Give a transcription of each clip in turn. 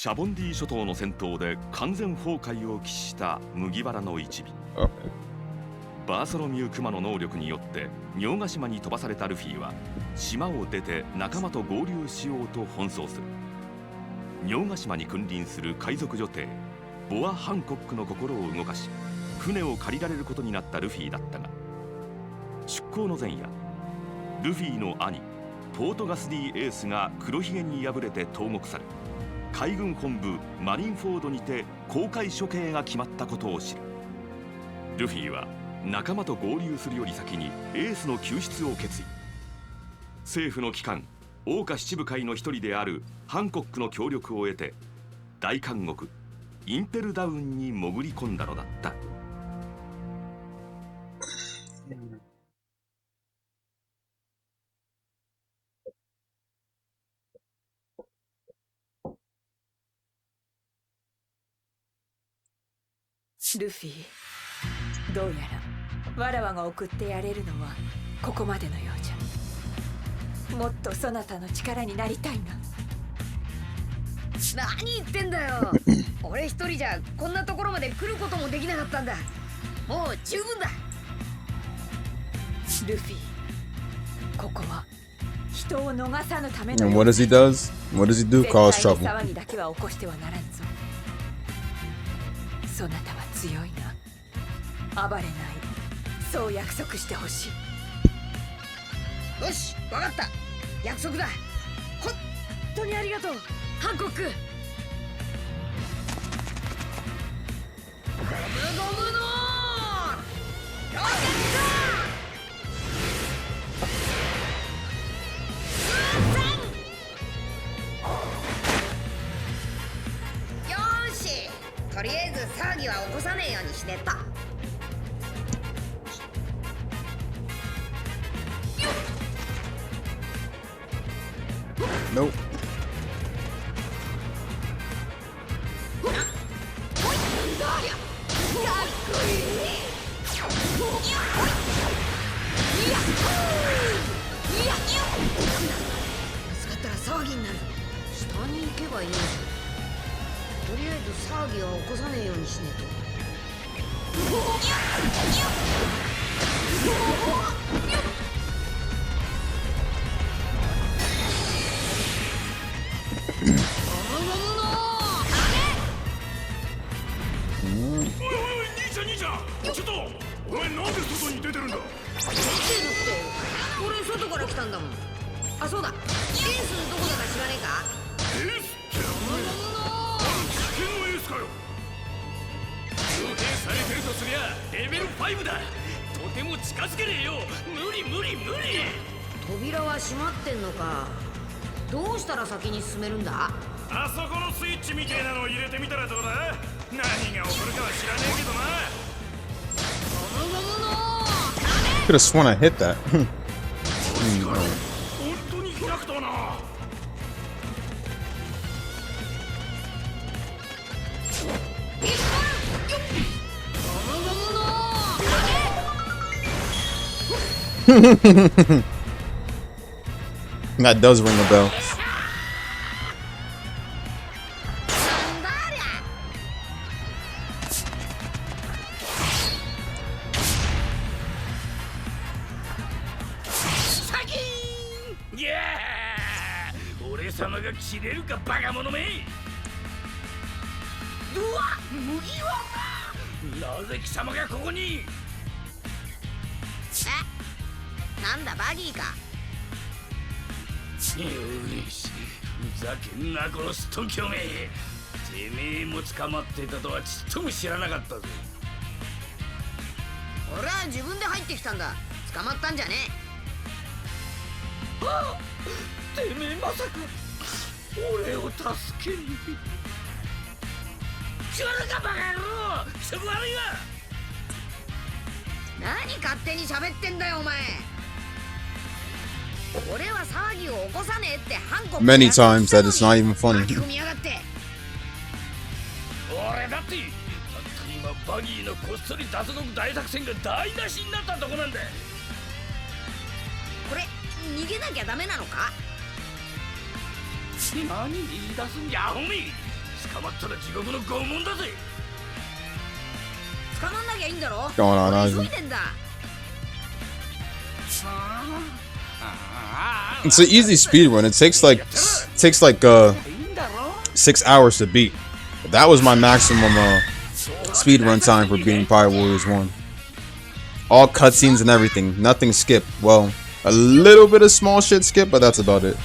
シャボンディ諸島の戦闘で完全崩壊を喫した麦わらの一尾。バーソロミュー・クマの能力によって尿ヶ島に飛ばされたルフィは島を出て仲間と合流しようと奔走する。尿ヶ島に君臨する海賊女帝ボア・ハンコックの心を動かし、船を借りられることになったルフィだったが、出港の前夜、ルフィの兄ポートガスディ・エースが黒ひげに敗れて投獄され、海軍本部マリンフォードにて公開処刑が決まったことを知る。ルフィは仲間と合流するより先にエースの救出を決意。政府の機関桜花七部会の一人であるハンコックの協力を得て大監獄インペルダウンに潜り込んだのだった。ルフィ、どうやらわらわが送ってやれるのはここまでのようじゃ。もっとそなたの力になりたいな。何言ってんだよ。俺一人じゃこんなところまで来ることもできなかったんだ。もう十分だ。ルフィ、ここは人を逃さぬための。 And what does he do? Cause trouble. 騒ぎだけは起こしてはならんぞ。そなたは強いな。暴れない。そう約束してほしい。よし、わかった。約束だ。本当にありがとう、ハンコック。ゴムゴムのロケット。よーし、とりあえず騒ぎは起こさねえようにしてと。Nope.扉は閉まってんのか。どうしたら先に進めるんだ。あそこのスイッチみたいなのを入れてみたらどうだ。何が起こるかは知らねえけどな。ゴムゴムの Could have sworn I hit that. 本当に開くとな。That does ring a bell. Yoし、ふざけんなこのストンキョめ。てめえも捕まってたとはちっとも知らなかったぞ。俺は自分で入ってきたんだ。捕まったんじゃねえ。てめえまさか俺を助けに。来るかバカ野郎。気色悪いわ。何勝手に喋ってんだよお前。俺は騒ぎを起こさねえってハンコック Many times that it's not even funny. 巻き込みやがって。俺だってたった今バギーのこっそり脱獄大作戦が台無しになったとこなんだ。これ逃げなきゃダメなのか。何言い出すんじゃアホめ。捕まったら地獄の拷問だぜ。捕まんなきゃいいんだろ。 What's going on, 俺 Isaac? 急いでんだ。 It's an easy speed run. It takes like 6 hours to beat. That was my maximum speed run time for beating Pirate Warriors 1. All cutscenes and everything. Nothing skipped. Well, a little bit of small shit skipped, but that's about it.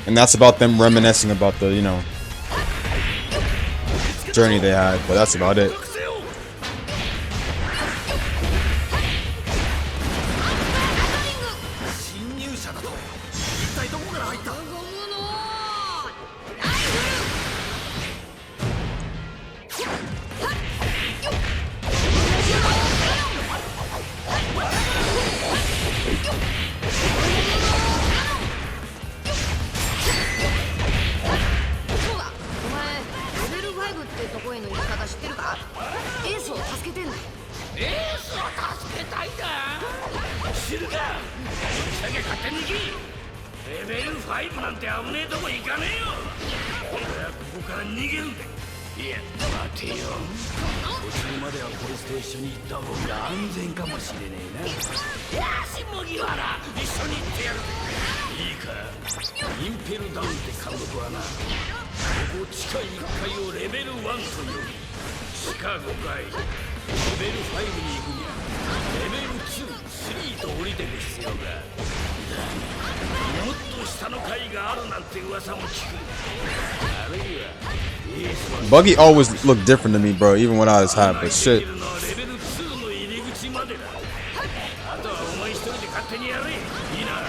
And that's about them reminiscing about the, you know, journey they had. But that's about it. 侵入者だと。一体どこから入った。ゴムのそうだ、お前レベル5ってとこへの行き方知ってるか。エースを助けてんだ。エースを助けたいんだ。知るか。ぶっちゃけ勝手に行き。レベル5なんて危ねえとこ行かねえよ。俺はここから逃げるんだ。いや、待てよ。途中まではこいつと一緒に行った方が安全かもしれねえな。よし、麦わら、一緒に行ってやる。いいか、インペルダウンって監督はな、ここ地下1階をレベル1と呼び、地下5階、レベル5に行くには、レベル2、3と降りてく必要が。だが、もっと下の階があるなんて噂も聞く。あるいは、エースは Buggy always looked different to me, bro, even without his hat, but shit. レベル2の入り口までだ。あとはお前一人で勝手にやれ。いいな。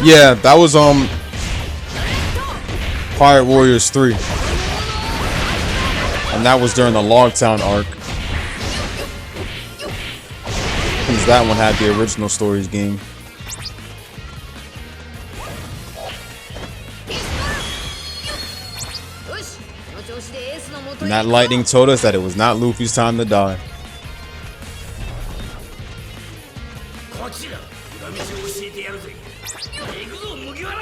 Yeah, that was Pirate Warriors 3. And that was during the Logtown arc. Because that one had the original Stories game. よし、この調子でエースの元 And へ that lightning told us that it was not Luffy's time to die. こっちだ。裏道を教えてやるぜ。行くぞ、麦わら。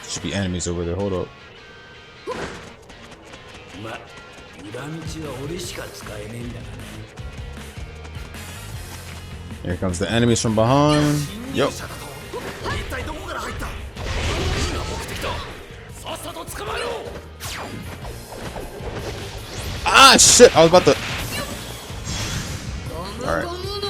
Should be enemies over there. Hold up. ま、裏道は俺しか使えねえんだがね。 Here comes the enemies from behind. Yup. 一体どこから入った。何が目的だ。さっさと捕まえろ。 Ah, shit. I was about to. Alright. ゴムの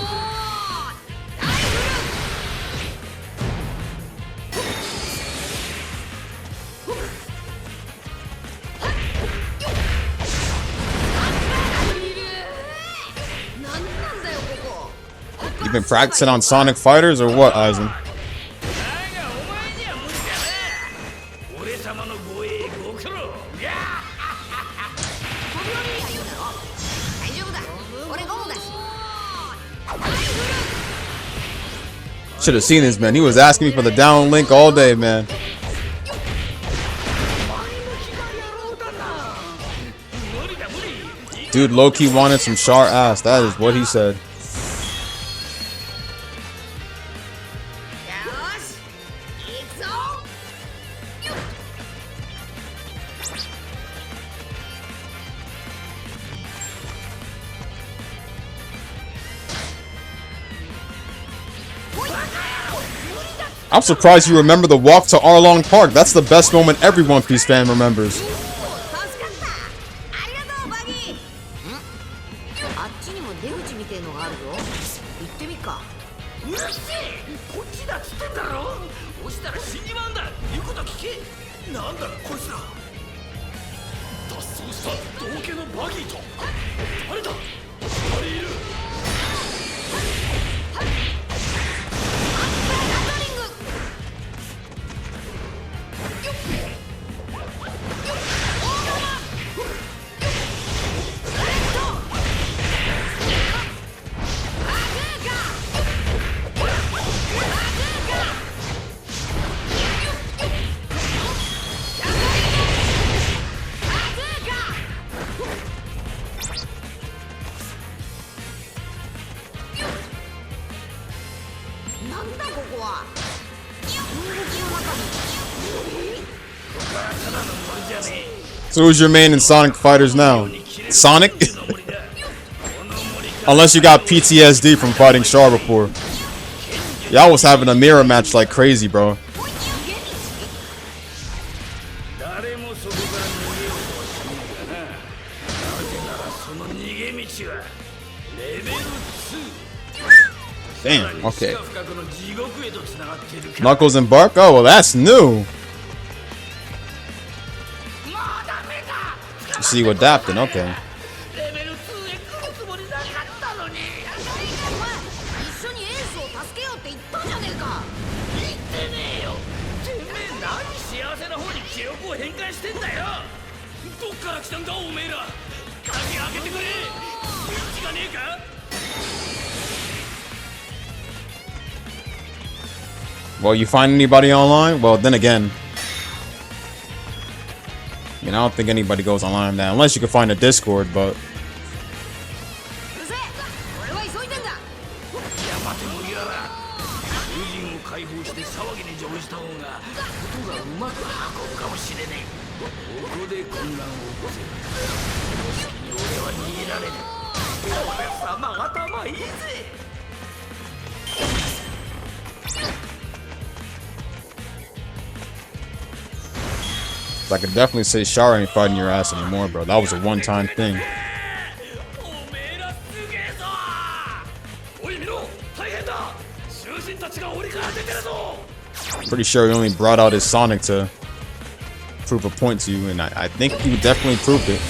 なんなんだよここ。 You've been practicing on Sonic Fighters or what, Aizen? だがお前には無理だな。俺様の護衛ご苦労。いや飛び降りりゃいいんだろ。大丈夫だ。俺ゴムだし。 Should have seen this, man. He was asking me for the down link all day, man. Dude low-key wanted some Char ass. That is what he said. よし、行くぞ。 I'm surprised you remember the walk to Arlong Park. That's the best moment every One Piece fan remembers. 助かった。ありがとうバギー。あっちにも出口みてえのがあるぞ。行ってみっか。うるせえ。こっちだっつってんだろ。落ちたら死んじまうんだ。言うこと聞け。なんだこいつら。脱走した道家のバギーと。誰だ。二人いる。 バ So who's your main in Sonic Fighters now? Sonic? Unless you got PTSD from fighting Char before. Y'all was having a mirror match like crazy, bro. 誰もそこから逃げようとはしないがな。なぜならその逃げ道はレベル2。 Damn, okay. 深くの地獄へと繋がっているから。 Knuckles and Bark? Oh, well, that's new. So you adapted, okay. レベル2へ来るつもりなかったのに。お前一緒にエースを助けようって言ったじゃねえか。言ってねえよ。てめえ何幸せな方に記憶を変換してんだよ。どっから来たんだおめえら。鍵開けてくれ。スイッチがねえか。 Well, you find anybody online? Well, then again, I mean, I don't think anybody goes online now, unless you can find a Discord, but うるせえ、俺は急いでんだ。待て麦わら。囚人を解放して騒ぎに乗じた方がことがうまく運ぶかもしれねえ。ここで混乱を起こせばこの隙に俺は逃げられる。俺様頭いいぜ。 I could definitely say Char ain't fighting your ass anymore, bro. That was a one-time thing. おめえらすげえぞ。おい見ろ、大変だ。囚人たちが檻から出てるぞ。 Pretty sure he only brought out his Sonic to prove a point to you, and I think he definitely proved it.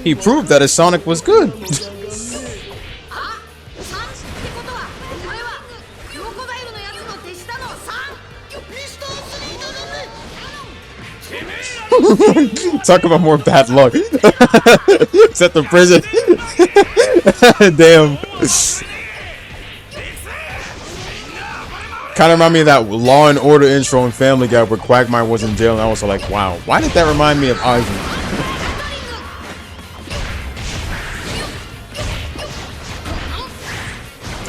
He proved that his Sonic was good. 3ってことはお前はクロコダイルのやつの手下の 3？ ミスター3頼む。 Talk about more bad luck. It's at the prison. Damn. Kind of remind me of that Law and Order intro in Family Guy where Quagmire was in jail, and I was like, wow, why did that remind me of Aizen?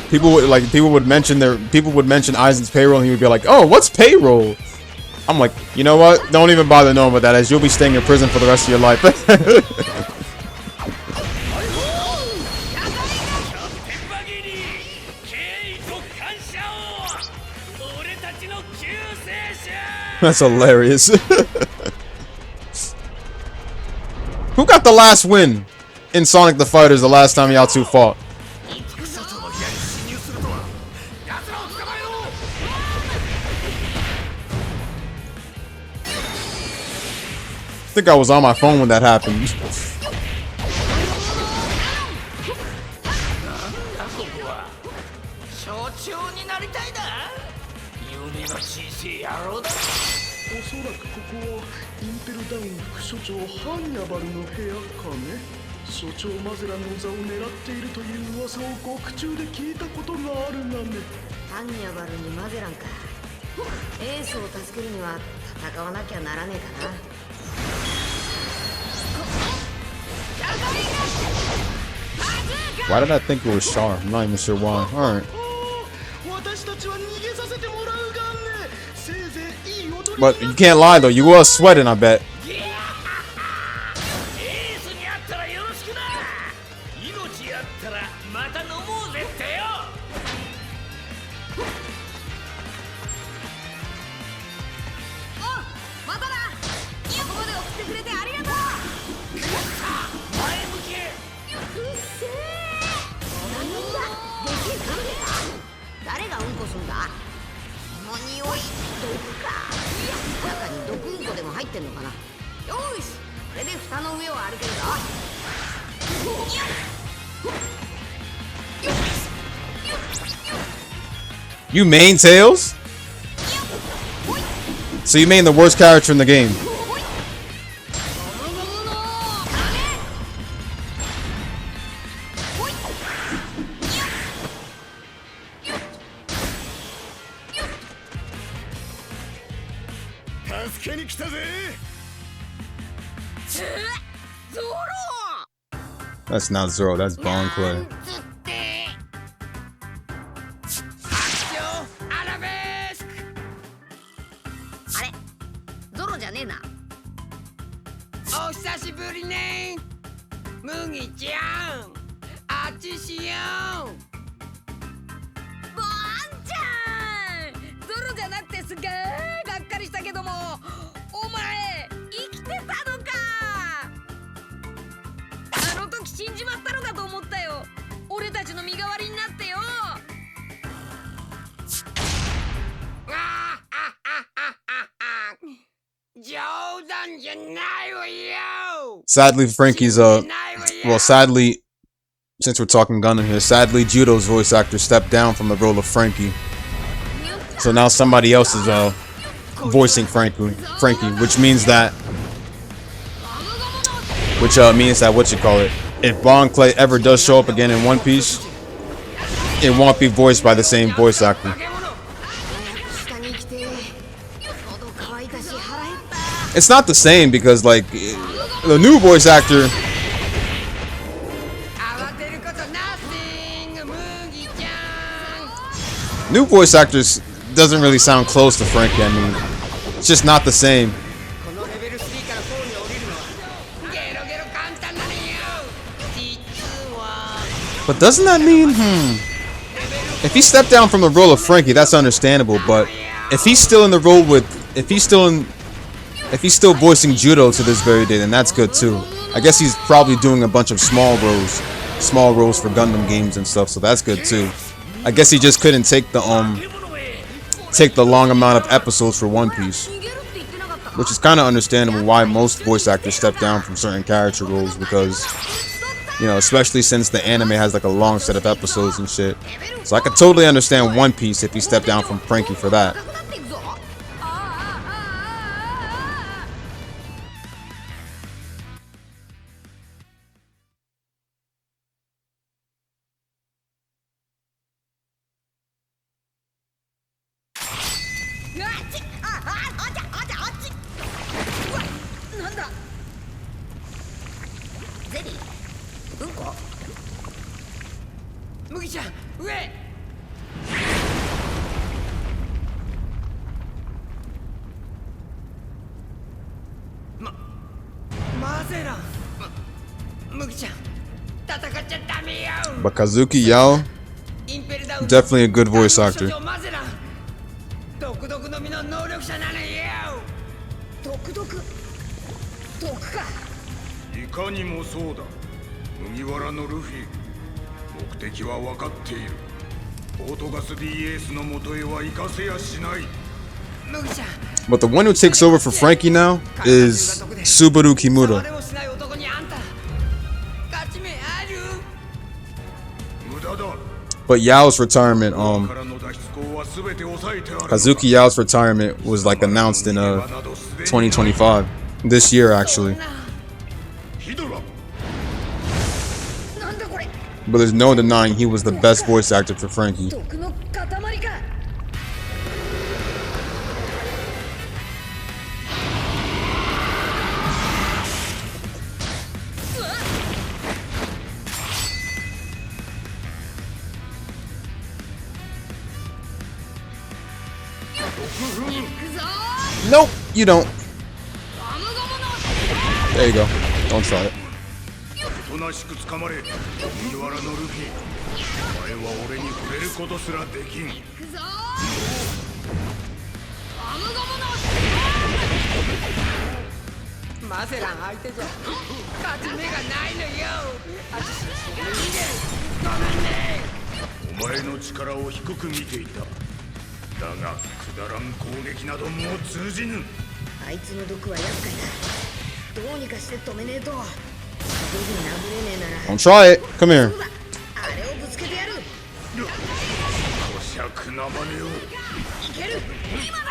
People would mention Aizen's payroll, and he would be like, "Oh, what's payroll?" I'm like, you know what? Don't even bother knowing what that is. You'll be staying in prison for the rest of your life. That's hilarious. Who got the last win in Sonic the Fighters the last time y'all two fought? I think I was on my phone when that happened. 所長になりたいだ。夢の小さい野郎だ。おそらくここはインペルダウン副所長ハンニャバルの部屋かね。所長マゼランの座を狙っているという噂を獄中で聞いたことがあるがね。ハンニャバルにマゼランか。エースを助けるには戦わなきゃならねえかな。 Why did I think it was Char? I'm not even sure why. Alright. 私たちは逃げさせてもらうがね。せいぜいい踊り。 But you can't lie though, you was sweating, I bet. エースに会ったらよろしくな。命あったらまた飲もうぜってよ。お、またな。ここまで送ってくれてありがとう。前向け。うっせえ。何だ。でけえカメラ。誰がうんこすんだ。この匂い、毒か。いや、中に毒うんこでも入ってんのかな。よーし、これで蓋の上を歩けるぞ。 You main Tails? So you main the worst character in the game. 助けに来たぜ。ゾロ That's not Zoro, that's Bon Clay. つってアラベスク。あれゾロじゃねえな。お久しぶりね。麦ちゃん、あっちしよう。ボンちゃん、ゾロじゃなくてすげえがっかりしたけども、お前生きてたのか。あの時死んじまったのかと思ったよ。俺たちの身代わりになってよ。冗談じゃないわよ。 Sadly, Frankie's well, sadly, since we're talking Gundam here, sadly Judo's voice actor stepped down from the role of Frankie. So now somebody else is voicing Frankie, which means that what you call it, if Bon Clay ever does show up again in One Piece, it won't be voiced by the same voice actor. 下に来て喉乾いたし腹減った。 It's not the same because like the new voice actor, 慌てることナッシング、麦ちゃん。 new voice actors doesn't really sound close to Frankie. I mean, it's just not the same. このレベル3から4に降りるのはゲロゲロ簡単なのよ。実は But doesn't that mean, if he stepped down from the role of Frankie, that's understandable. But if he's still in the role if he's still voicing Judo to this very day, then that's good too. I guess he's probably doing a bunch of small roles for Gundam games and stuff, so that's good too. I guess he just couldn't take the long amount of episodes for One Piece, 逃げるって言ってなかったか。 which is kind of understandable why most voice actors step down from certain character roles because, you know, especially since the anime has like a long set of episodes and shit. So I could totally understand One Piece if he stepped down from Frankie for that. 高くなっていくぞ。うわっちあちゃあっち。うわなんだ。ゼリーうんこ麦ちゃん、上。マゼラン。麦ちゃん、戦っちゃダメよ。 But Kazuki Yao, インペルダウン definitely a good voice actor. マゼラン、独特の身の能力者なのよ。毒か。いかにもそうだ。麦わらのルフィ、目的は分かっている。オートガス D エースの元へは行かせやしない。麦ちゃん、 But the one who takes over for Frankie now is Subaru Kimura. 誰もしない男にあんた勝ち目ある？無駄だ。 But Yao's retirement, からの脱出口は全て抑えてある。 Kazuki Yao's retirement was like announced in 2025, this year actually. ヒドラ、なんだこれ。 But there's no denying he was the best voice actor for Frankie. 毒の塊か。 Nope, you don't. There you go. Don't try it. おとなしく捕まれ。麦わらのルフィ、お前は俺に触れることすらできん。マゼラン相手じゃ勝ち目がないのよ。あちごめんね。お前の力を低く見ていた。だがくだらん攻撃などもう通じぬ。あいつの毒は厄介だ。どうにかして止めねえと。すぐに殴れねえなら Don't try it. Come here. そうだ、あれをぶつけてやる。おしゃくなまねを。いける、今だ。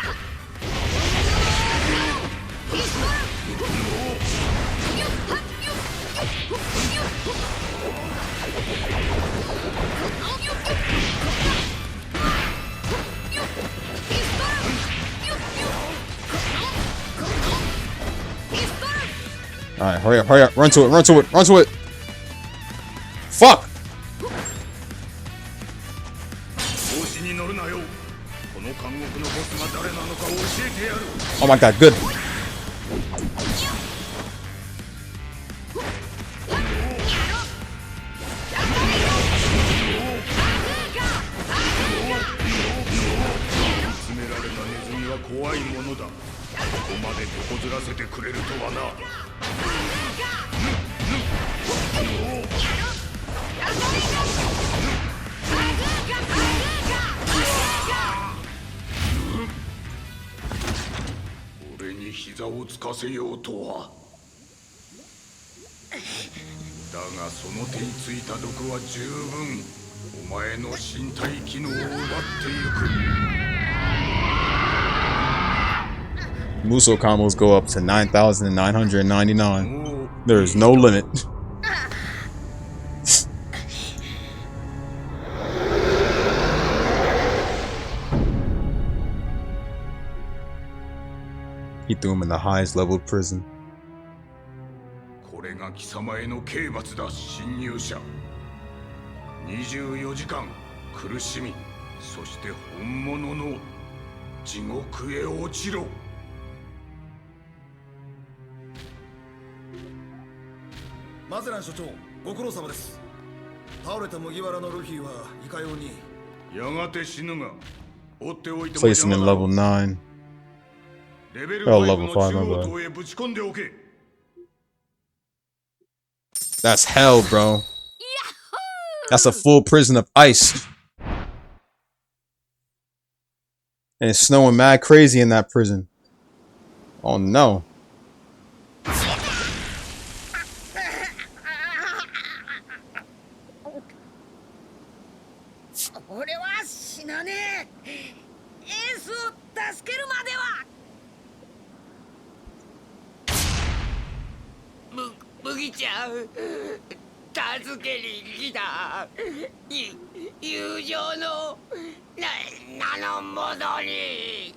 Alright, hurry up, hurry up. Run to it, run to it, run to it. Fuck! 調子に乗るなよ。この監獄のボスが誰なのか教えてやる。 Oh my god, good.「怖いものだ。ここまで手こずらせてくれるとはな。」俺に膝をつかせようとは。だがその手についた毒は十分お前の身体機能を奪っていく。 Muso combos go up to 9,999. There is no limit. He threw him in the highest level prison. これが貴様への刑罰だ、侵入者。24時間苦しみ、そして本物の地獄へ落ちろ。マゼラン所長、ご苦労様です。倒れた麦わらのルフィはいかように。やがて死ぬが、追っておいても Place him in level 9. レベル Oh, 5 level の 5, 中 my 央 bad. 塔へぶち込んでおけ。 That's hell, bro. That's a full prison of ice. And it's snowing mad crazy in that prison. Oh no. 俺は死なねえ。エースを助けるまでは。麦ちゃん、助けに来た。友情の名のもとに。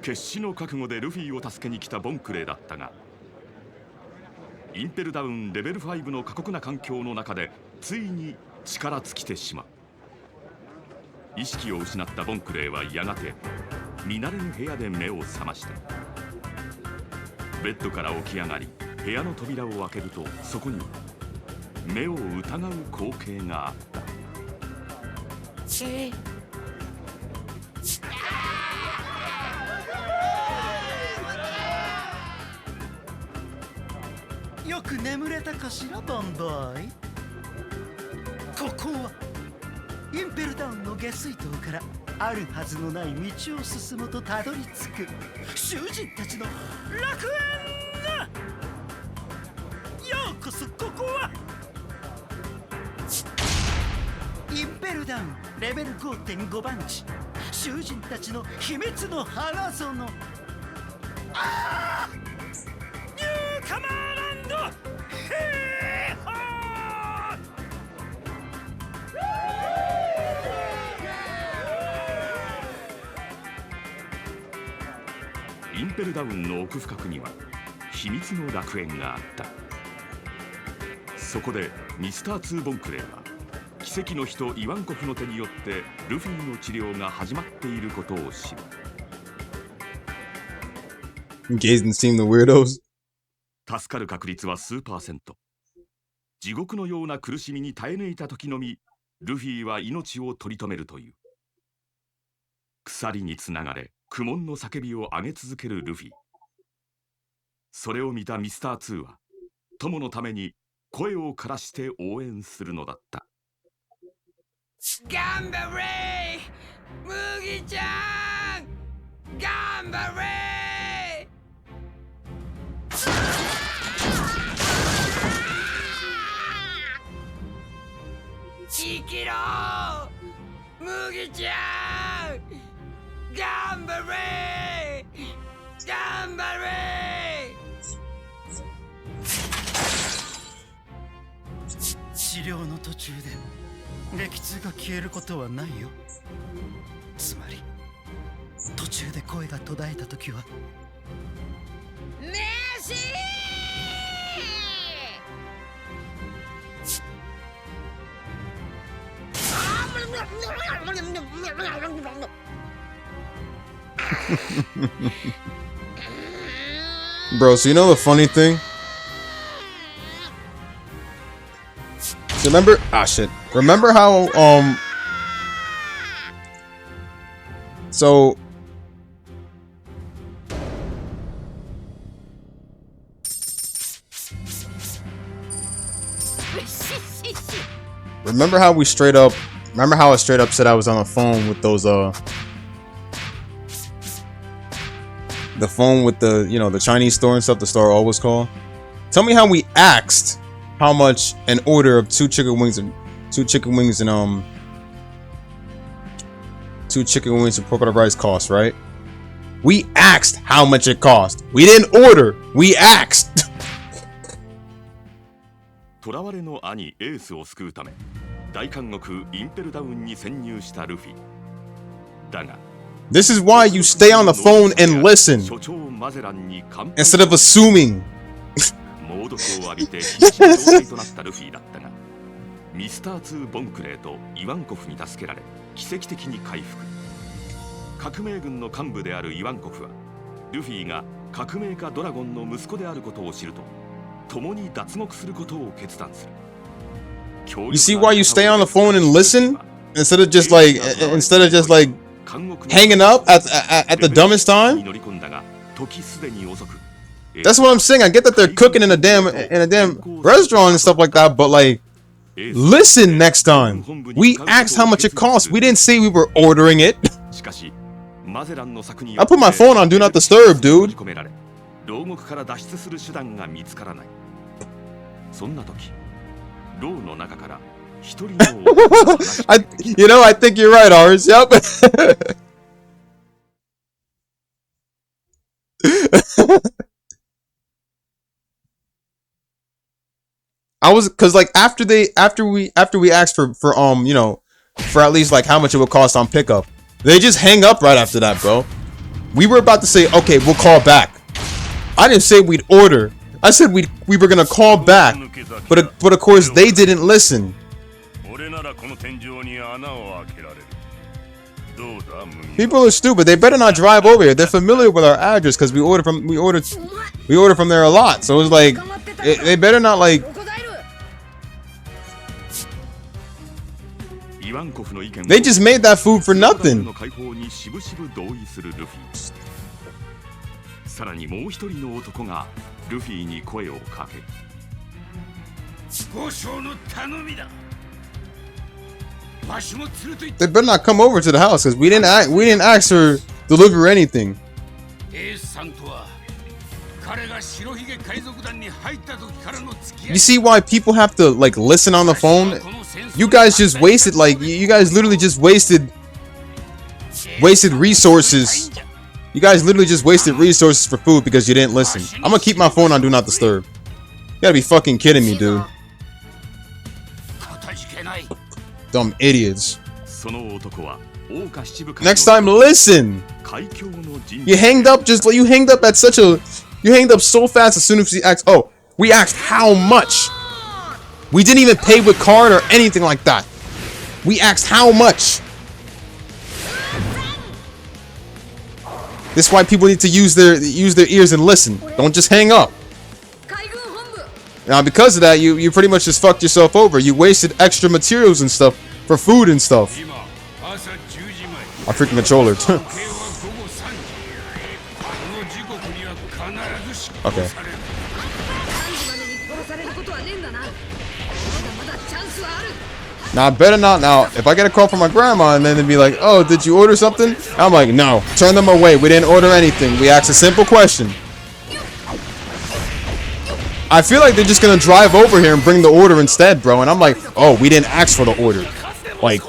決死の覚悟でルフィを助けに来たボンクレーだったが、インペルダウンレベル5の過酷な環境の中でついに力尽きてしまう。意識を失ったボンクレーはやがて見慣れぬ部屋で目を覚ました。ベッドから起き上がり部屋の扉を開けると、そこには目を疑う光景があった。よく眠れたかしら、ボンボーイ。ここはインペルダウンの下水塔からあるはずのない道を進むとたどり着く囚人たちの楽園だ。ようこそここはインペルダウンレベル 5.5 番地、囚人たちの秘密の花園。ああ、ニューカマーランド。ヘーホー。インペルダウンの奥深くには秘密の楽園があった。そこでミスター2ボンクレーは奇跡の人イワンコフの手によってルフィの治療が始まっていることを知る。 Engaged in seeing the weirdos. 助かる確率は数パーセント。地獄のような苦しみに耐え抜いた時のみルフィは命を取り留めるという。鎖につながれ苦悶の叫びを上げ続けるルフィ。それを見たミスター2は友のために声を枯らして応援するのだった。頑張れ麦ちゃん、頑張れ。生きろ麦ちゃん、頑張れ頑張れ。治療の途中で激痛が消えることはないよ。つまり途中で声が途絶えた時はメシBro, so you know the funny thing? So remember, shit. Remember how, so remember how I straight up said I was on the phone with those, the phone with the, you know, the Chinese store and stuff, the store always call. Tell me how we asked how much an order of two chicken wings and pork butter rice cost, right? We asked how much it cost. We didn't order. We asked. 囚われの兄エースを救うため大監獄インペルダウンに潜入したルフィ。だが This is why you stay on the phone and listen 所長マゼランに完 instead of assuming. 猛毒を浴びて瀕死の状態となったルフィだったがミスター2ボンクレーとイワンコフに助けられ奇跡的に回復。革命軍の幹部であるイワンコフはルフィが革命家ドラゴンの息子であることを知ると共に脱獄することを決断する。 You see why you stay on the phone and listen instead of just like hanging up at the dumbest time? That's what I'm saying. I get that they're cooking in a damn restaurant and stuff like that, but like, listen next time. We asked how much it cost. We didn't say we were ordering it. I put my phone on do not disturb, dude. I think you're right, Ars. Yep. I was, cause like after we asked for you know, for at least like how much it would cost on pickup, they just hang up right after that, bro. We were about to say, okay, we'll call back. I didn't say we'd order. I said we were gonna call back, but of course they didn't listen. People are stupid. They better not drive over here. They're familiar with our address because we order from there a lot. So it's like they better not like. They just made that food for nothing. さらにもう一人の男がルフィに声をかける。They better not come over to the house because we didn't ask her to deliver anything. You see why people have to like listen on the phone? You guys just wasted you guys literally just wasted resources. You guys literally just wasted resources for food because you didn't listen. I'm gonna keep my phone on do not disturb. You gotta be fucking kidding me, dude. Dumb idiots. Next time, listen. You hanged up so fast as soon as we asked. Oh, we asked how much. We didn't even pay with card or anything like that. We asked how much. This is why people need to use their ears and listen. Don't just hang up. Now, because of that, you pretty much just fucked yourself over. You wasted extra materials and stuff for food and stuff. My freaking controller. Okay. Now, I better not. Now, if I get a call from my grandma and then they'd be like, oh, did you order something? I'm like, no. Turn them away. We didn't order anything. We asked a simple question. I feel like they're just going to drive over here and bring the order instead, bro. And I'm like, oh, we didn't ask for the order. Like,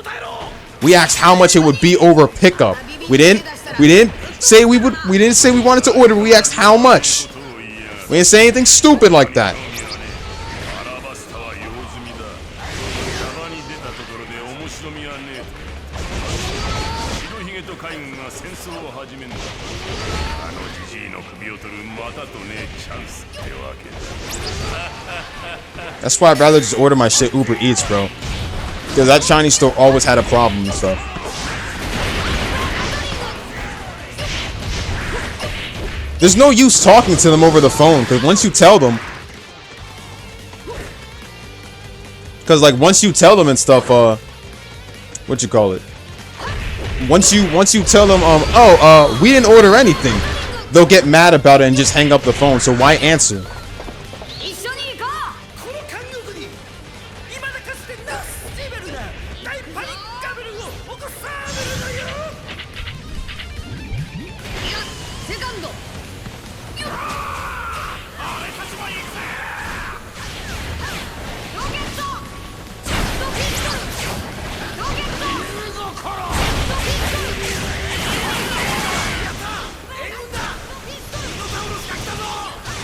we asked how much it would be over pickup. We didn't say we wanted to order. We asked how much. We didn't say anything stupid like that. 後ろ見はねえ。白ひげと海軍が戦争を始めんだ。あのじじいの首を取るまたとねえチャンスってわけだ。 That's why I'd rather just order my shit Uber Eats, bro. Because that Chinese store always had a problem and stuff. There's no use talking to them over the phone, because once you tell them, once you tell them and stuff, what you call it? Once you tell them, we didn't order anything, they'll get mad about it and just hang up the phone. So why answer? 一緒に行ここの監獄に今だかつてなスティベルな大パニックガブルを起こされるのよ。う。セカンド。ロケット。ロケット。ロケット。ロケット。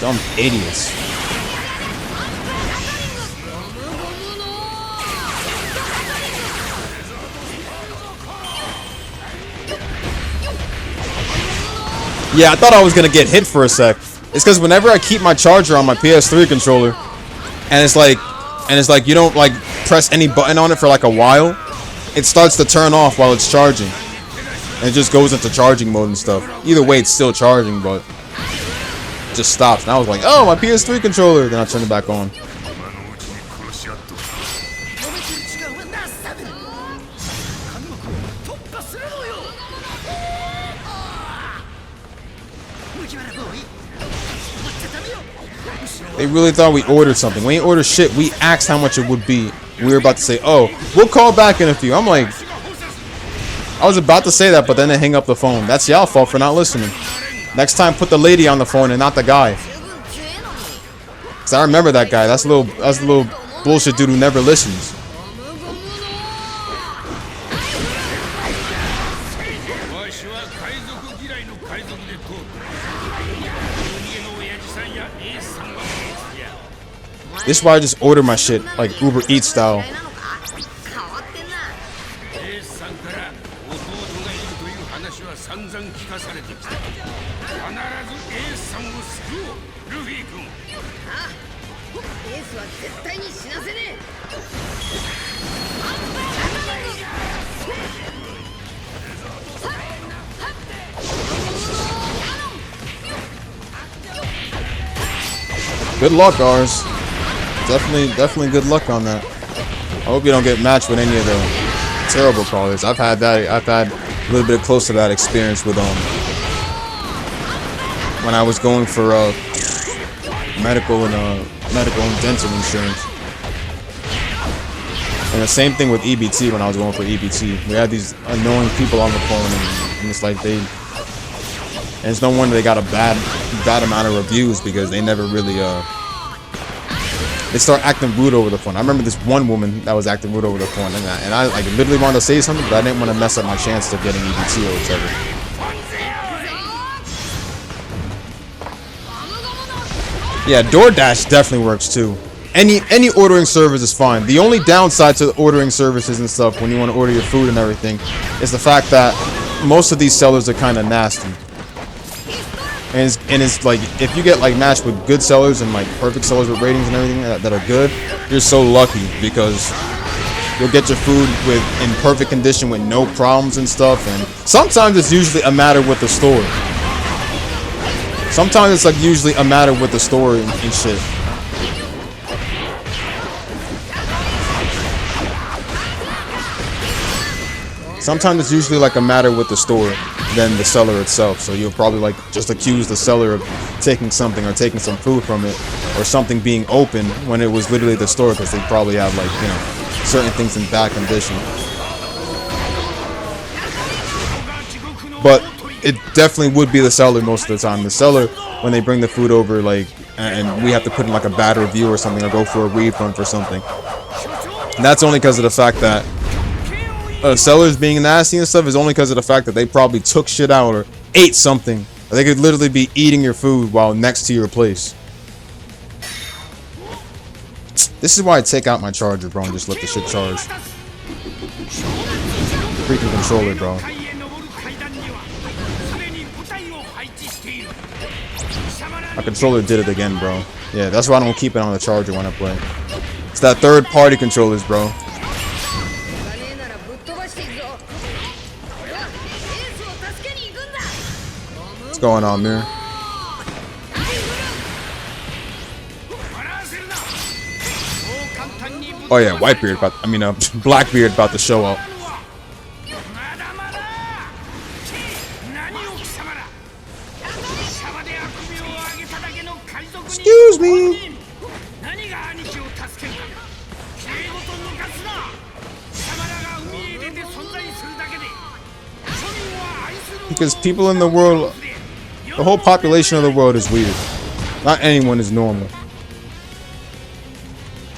Dumb idiots. Yeah, I thought I was gonna get hit for a sec. It's because whenever I keep my charger on my PS3 controller, and it's like you don't like press any button on it for like a while, it starts to turn off while it's charging, and it just goes into charging mode and stuff. Either way, it's still charging, but it just stops. And I was like, oh, my PS3 controller. Then I turned it back on. 揉めてる時間はなスタベル。監獄を突破するのよ。麦わらボーイ。待っちゃダメよ。 They really thought we ordered something. We ain't ordered shit. We asked how much it would be. We were about to say, oh, we'll call back in a few. I'm like, I was about to say that, but then they hang up the phone. That's y'all fault for not listening. Next time, put the lady on the phone and not the guy. Cause I remember that guy. That's a little bullshit dude who never listens. わしは海賊嫌いの海賊で通った。逃げの親父さんやエースさんは別や。 This is why I just order my shit like Uber Eats style. 変わってんな。エースさんから弟がいるという話は散々聞かされてきた。必ずエースさんを救おう、ルフィ君。ああ、エースは絶対に死なせねえ。 Good luck, ours. Definitely good luck on that. I hope you don't get matched with any of the terrible callers. I've had a little bit close to that experience with when I was going for medical and dental insurance. And the same thing with EBT when I was going for EBT. We had these annoying people on the phone, and it's like and it's no wonder they got a bad amount of reviews, because they never really they start acting rude over the phone. I remember this one woman that was acting rude over the phone, and I like literally wanted to say something, but I didn't want to mess up my chance of getting EBT or whatever. Yeah, DoorDash definitely works too. Any ordering service is fine. The only downside to the ordering services and stuff when you want to order your food and everything is the fact that most of these sellers are kind of nasty. And it's like, if you get like matched with good sellers and like perfect sellers with ratings and everything that are good, you're so lucky, because you'll get your food in perfect condition with no problems and stuff. And sometimes it's usually a matter with the store. Sometimes it's like usually a matter with the store and shit. Sometimes it's usually like a matter with the store than the seller itself. So you'll probably like just accuse the seller of taking something or taking some food from it, or something being open when it was literally the store, because they probably have like, you know, certain things in bad condition. But it definitely would be the seller most of the time. The seller, when they bring the food over, like, and we have to put in like a bad review or something, or go for a refund for something. And that's only because of the fact that sellers being nasty and stuff is only because of the fact that they probably took shit out or ate something. They could literally be eating your food while next to your place. This is why I take out my charger, bro, and just let the shit charge. Freaking controller, bro. 階へ登る階段にはすでに部隊を配置している。 My controller did it again, bro. Yeah, that's why I don't keep it on the charger when I play. It's that third-party controllers, bro. がねえならぶっ飛ばしていくぞ。俺はエースを助けに行くんだ。 What's going on, Mir? Oh yeah, Whitebeard about. I mean, Blackbeard about to show up. Excuse me. Because people in the world, the whole population of the world is weird. Not anyone is normal.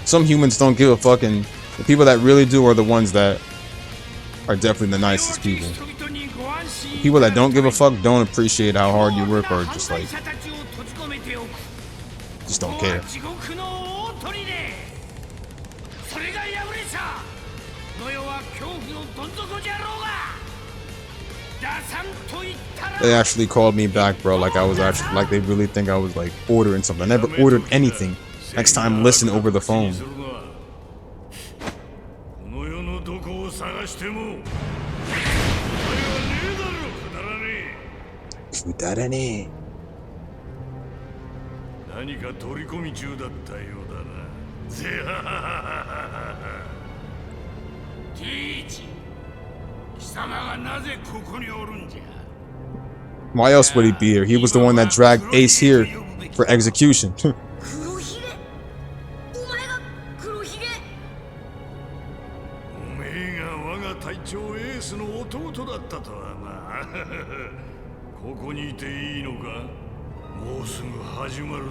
Some humans don't give a fuck, and the people that really do are the ones that are definitely the nicest people. The people that don't give a fuck don't appreciate how hard you work, or just like, just don't care. They actually called me back, bro. Like I was actually, like they really think I was like ordering something. I never ordered anything. Next time, listen over the phone. Why else would he be here? He was the one that dragged Ace here for execution. ここにいていいのか？もうすぐ始まるぞ。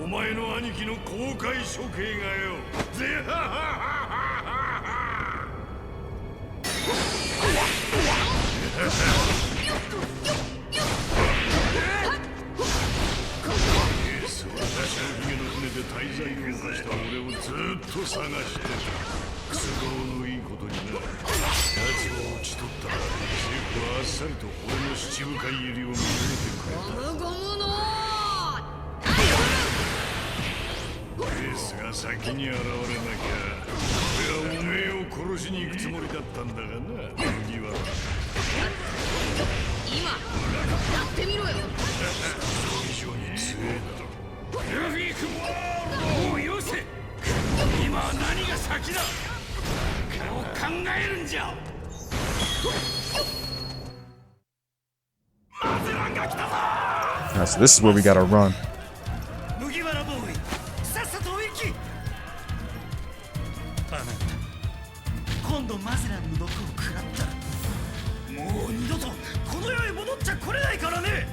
お前の兄貴の公開処刑がよ。ぜはははは。私のヒゲの船で滞在を犯した俺をずっと探してた。都合のいいことにな。奴を討ち取ったら、政府はあっさりと俺の七部会入りを認めてくれた。ゴムゴムのエースが先に現れなきゃ、俺はおめえを殺しに行くつもりだったんだがな、麦わら。今、やってみろよ。非常に強えだろ。ルフィ君、もうよせ。今は何が先だ。考えるんじゃ。Alright, so this is where we gotta run. 麦わらボーイ、さっさと行き。あなた、今度マゼランの毒を食らったら、もう二度とこの世へ戻っちゃ来れないからね。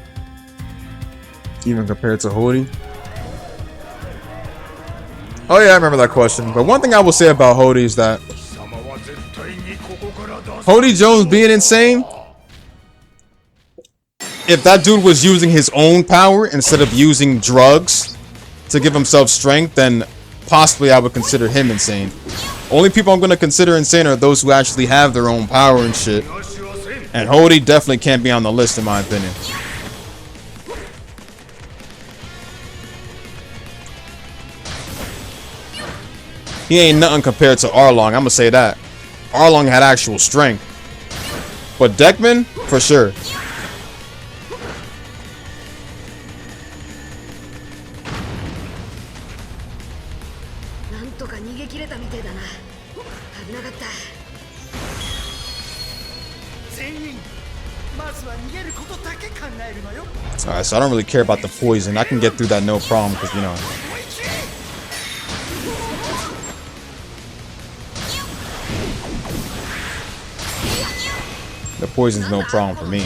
Even compared to Hody. Oh yeah, I remember that question. But one thing I will say about Hody is that Hody Jones being insane, if that dude was using his own power instead of using drugs to give himself strength, then possibly I would consider him insane. Only people I'm going to consider insane are those who actually have their own power and shit. And Hody definitely can't be on the list in my opinion. He ain't nothing compared to Arlong, I'm gonna say that. Arlong had actual strength. But Deckman, for sure. Alright, so I don't really care about the poison. I can get through that no problem, because, you know. The poison's no problem for me.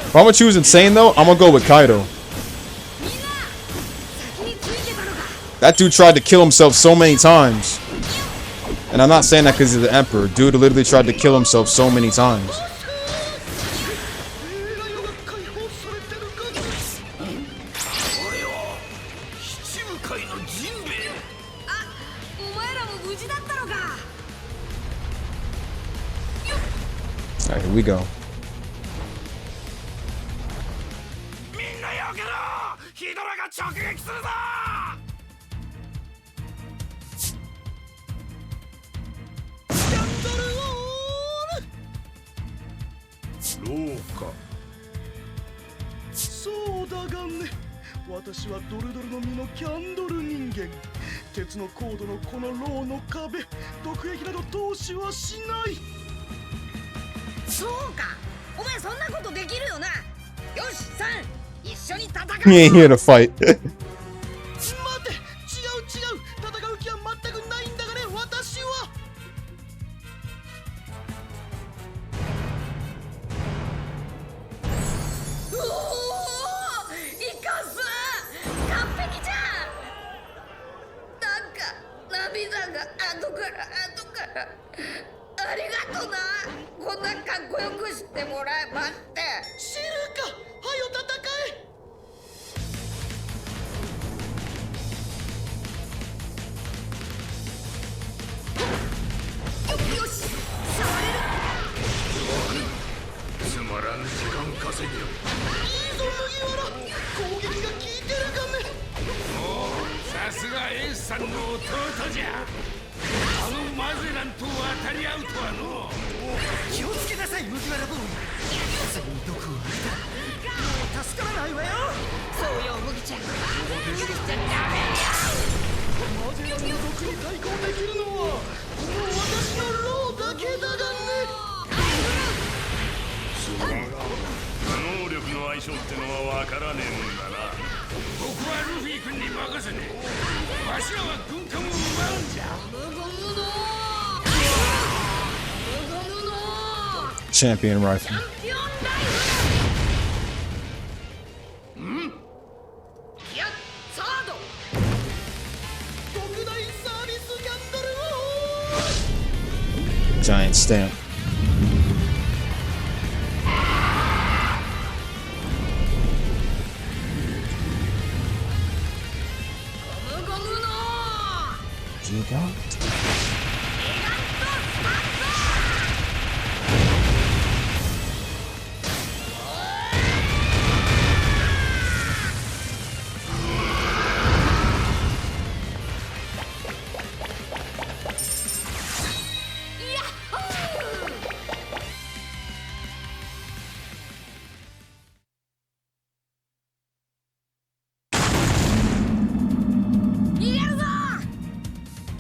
If I'm gonna choose insane though, I'm gonna go with Kaido. みんな先についてたのか That dude tried to kill himself so many times. And I'm not saying that because he's the emperor. Dude literally tried to kill himself so many times. 俺は七部会のジンベエあお前らも無事だったのか Alright, here we go. みんなよけろヒドラが直撃するぞローかそうだがね私はドルドルの実のキャンドル人間鉄のコードのこのローの壁毒液など投資はしないそうかお前そんなことできるよなよしサン一緒に戦おう He ain't here to fight. 待て違う戦う気は全くないんだがね私はおおイカス完璧じゃんなんか涙が後からありがとなこんなかっこよくしてもらえばって知るかはよ戦えよし触れるつまらん時間稼ぎよいいぞ麦わら攻撃が効いてるがねさすがエースさんの弟じゃあのマゼランと渡り合うとはの気をつけなさい麦わらボーイ全員毒を吐いたらもう助からないわよそうよ麦ちゃん許しちゃダメマゼランの毒に対抗できるのはこの私のローだけだがね能力の相性ってのは分からねえもんだな僕はルフィ君に任せてわしらは軍艦を奪うんじゃ無言の Champion rifle. チャンピオンライフやっサード特大サービスギャンドルを Giant stamp. ゴムゴムの Gigant.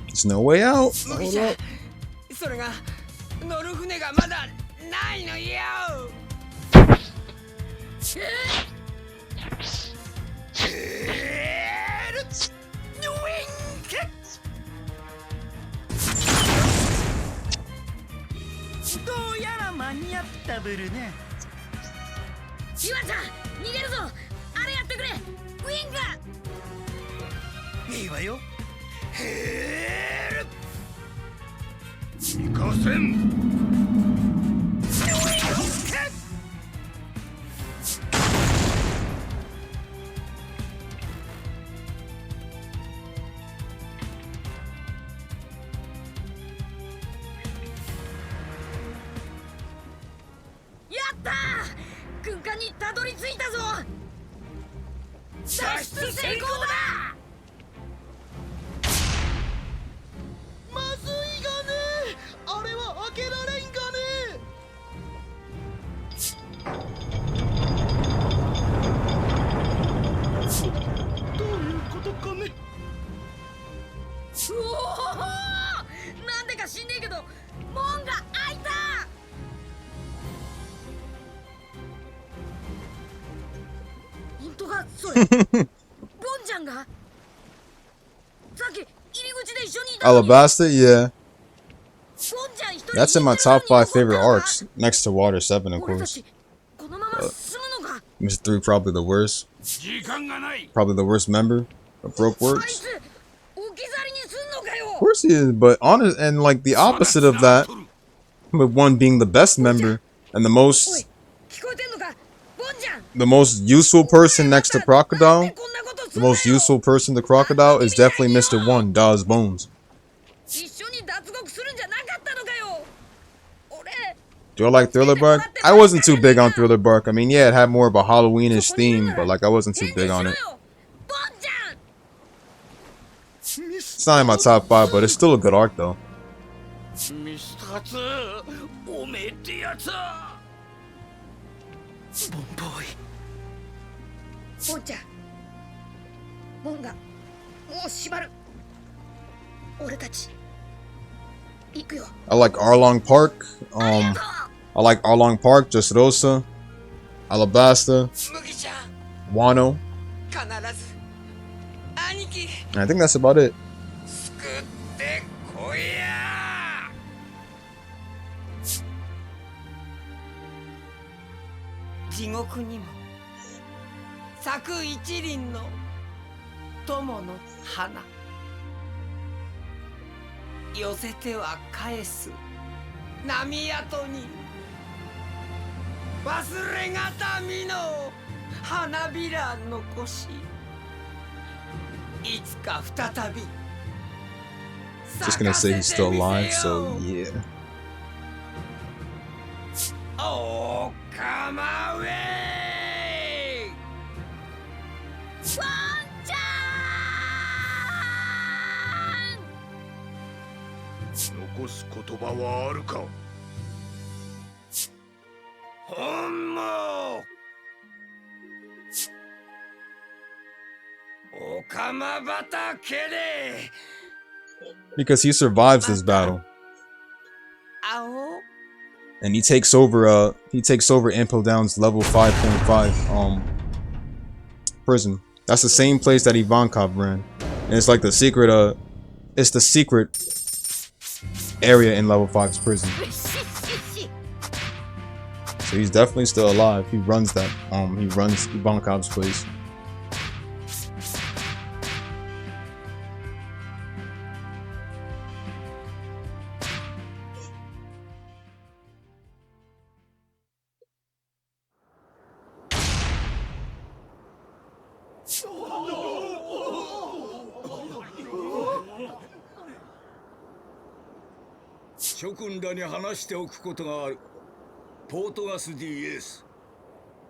There's no way out. 麦ちゃんそれが乗る船がまだないのよどうやら間に合ったブルねシワちゃん逃げるぞあれやってくれウィングいいわよ行かせんやったー軍艦にたどり着いたぞ脱出成功だまずいがねあれは開けられんがねどういうことかねうおーなんでか知んねえけど門が開いた本当かそれボンちゃんがさっき入り口で一緒にいたのに Alabasta, yeah. ボンちゃん一人 That's in my top 5 favorite arcs, next to Water 7, of 俺た course. ちこのまま進むの Mr. 3 probably the worst. 時間がない Probably the worst member of Broke あい Works. つ置き去りにすんのかよ Of course he is, but honest and like the opposite of that, with one being the best member and the おい most 聞こえてんのかボンちゃん the most useful person next to なん Crocodile. でこんなことす The んだよ most useful person to Crocodile is definitely Mr. 1, Dawes Bones. 一緒に脱獄するんじゃなかったのかよ俺 Do I like Thriller Bark? I wasn't too big on Thriller Bark. I mean, yeah, it had more of a Halloweenish theme, but like I wasn't too big on it. ボンちゃん It's not in my top 5, but it's still a good arc though. ミスター2おめえってやつはボンボーイ。ボンちゃん門がもう閉まる俺たち行くよ I like Arlong Park. I like Arlong Park, Just Rosa, Alabasta, 麦ちゃん Wano. 必ず兄貴 And I think that's about it. 救ってこいや地獄にも咲く一輪の友の花寄せては返す波跡に忘れがたみの花びら残しいつか再び Just gonna say he's still alive, so yeah. おかまウェイボンちゃん残す言葉はあるか本望おかま畑で Because he survives this battle. 青 And he takes over Impel Down's level 5.5 prison. That's the same place that Ivankov ran. And it's like the secret it's the secret area in level 5's prison. So he's definitely still alive. He runs Ivankov's place. ’諸君らに話しておくことがある。ポートガス DS。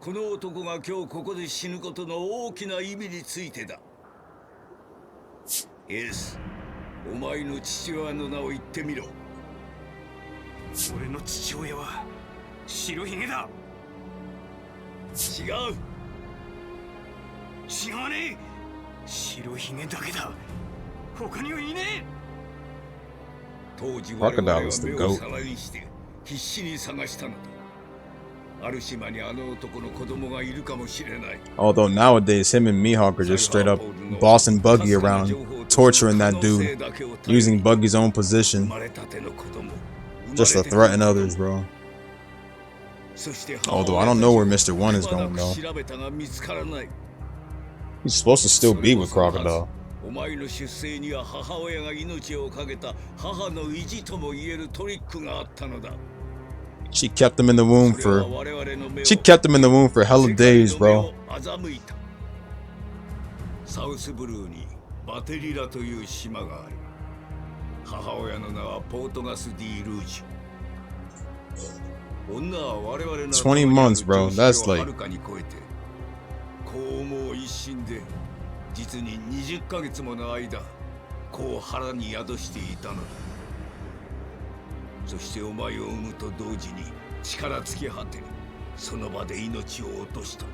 この男が今日ここで死ぬことの大きな意味についてだ。エース、お前の父親の名を言ってみろ。俺の父親は白ひげだ。違う。違わねえ。白ひげだけだ。他にはいねえ。当時我々は目を皿にして必死に探したのだ。ある島にあの男の子供がいるかもしれない。 Although nowadays him and Mihawk are just straight up bossing Buggy around, torturing that dude, using Buggy's own position just to threaten others, bro. Although I don't know where Mr. 1 is going though. He's supposed to still be with Crocodile. お前の出生には母親が命を懸けた母の意地とも言えるトリックがあったのだ。 She kept him in the womb for hella days, bro. サウスブルーにバテリラという島がある。母親の名はポートガス・ディ・ルージュ。女は我々の20 months, bro. That's like はるかに超えて、子をもう一心で実に20ヶ月もの間、子を腹に宿していたのだ。そしてお前を産むと同時に力尽き果て、その場で命を落とした。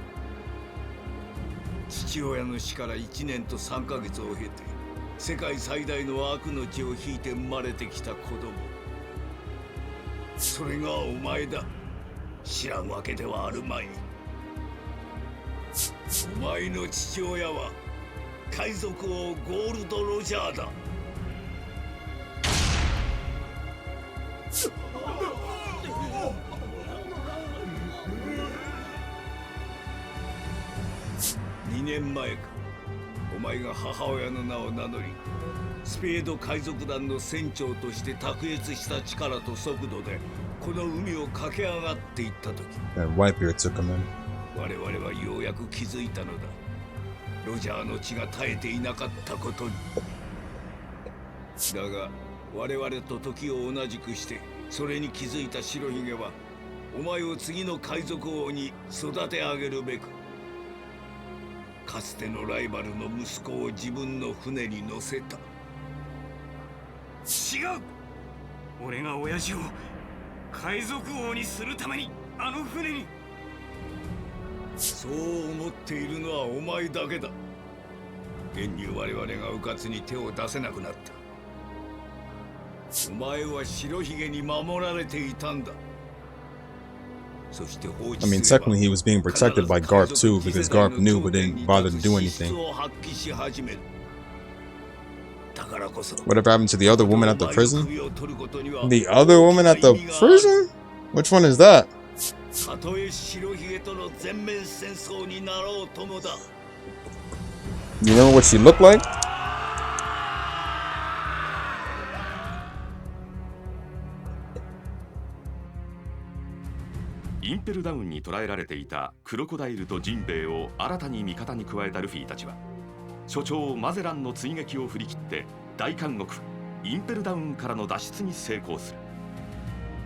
父親の死から1年と3ヶ月を経て、世界最大の悪の血を引いて生まれてきた子供。それがお前だ。知らんわけではあるまい。お前の父親は海賊王ゴールド・ロジャーだ。年前か、お前が母親の名を名乗り、スペード海賊団の船長として卓越した力と速度でこの海を駆け上がっていった時、 And Whitebeard took him in. 我々はようやく気づいたのだ。ロジャーの血が絶えていなかったことに。だが我々と時を同じくしてそれに気づいた白ひげは、お前を次の海賊王に育て上げるべく、かつてのライバルの息子を自分の船に乗せた。違う、俺が親父を海賊王にするためにあの船に。そう思っているのはお前だけだ。現に我々が迂闊に手を出せなくなった。お前は白ひげに守られていたんだ。そして放置 I mean, technically he was being protected by Garp too, because Garp knew but didn't bother to do anything. 発揮し始める。だからこそ Whatever happened to the other woman at the prison? The other woman at the prison? Which one is that? たとえ白ひげとの全面戦争になろうともだ。 You remember what she looked like? インペルダウンに捕らえられていたクロコダイルとジンベエを新たに味方に加えたルフィたちは、所長マゼランの追撃を振り切って大監獄インペルダウンからの脱出に成功する。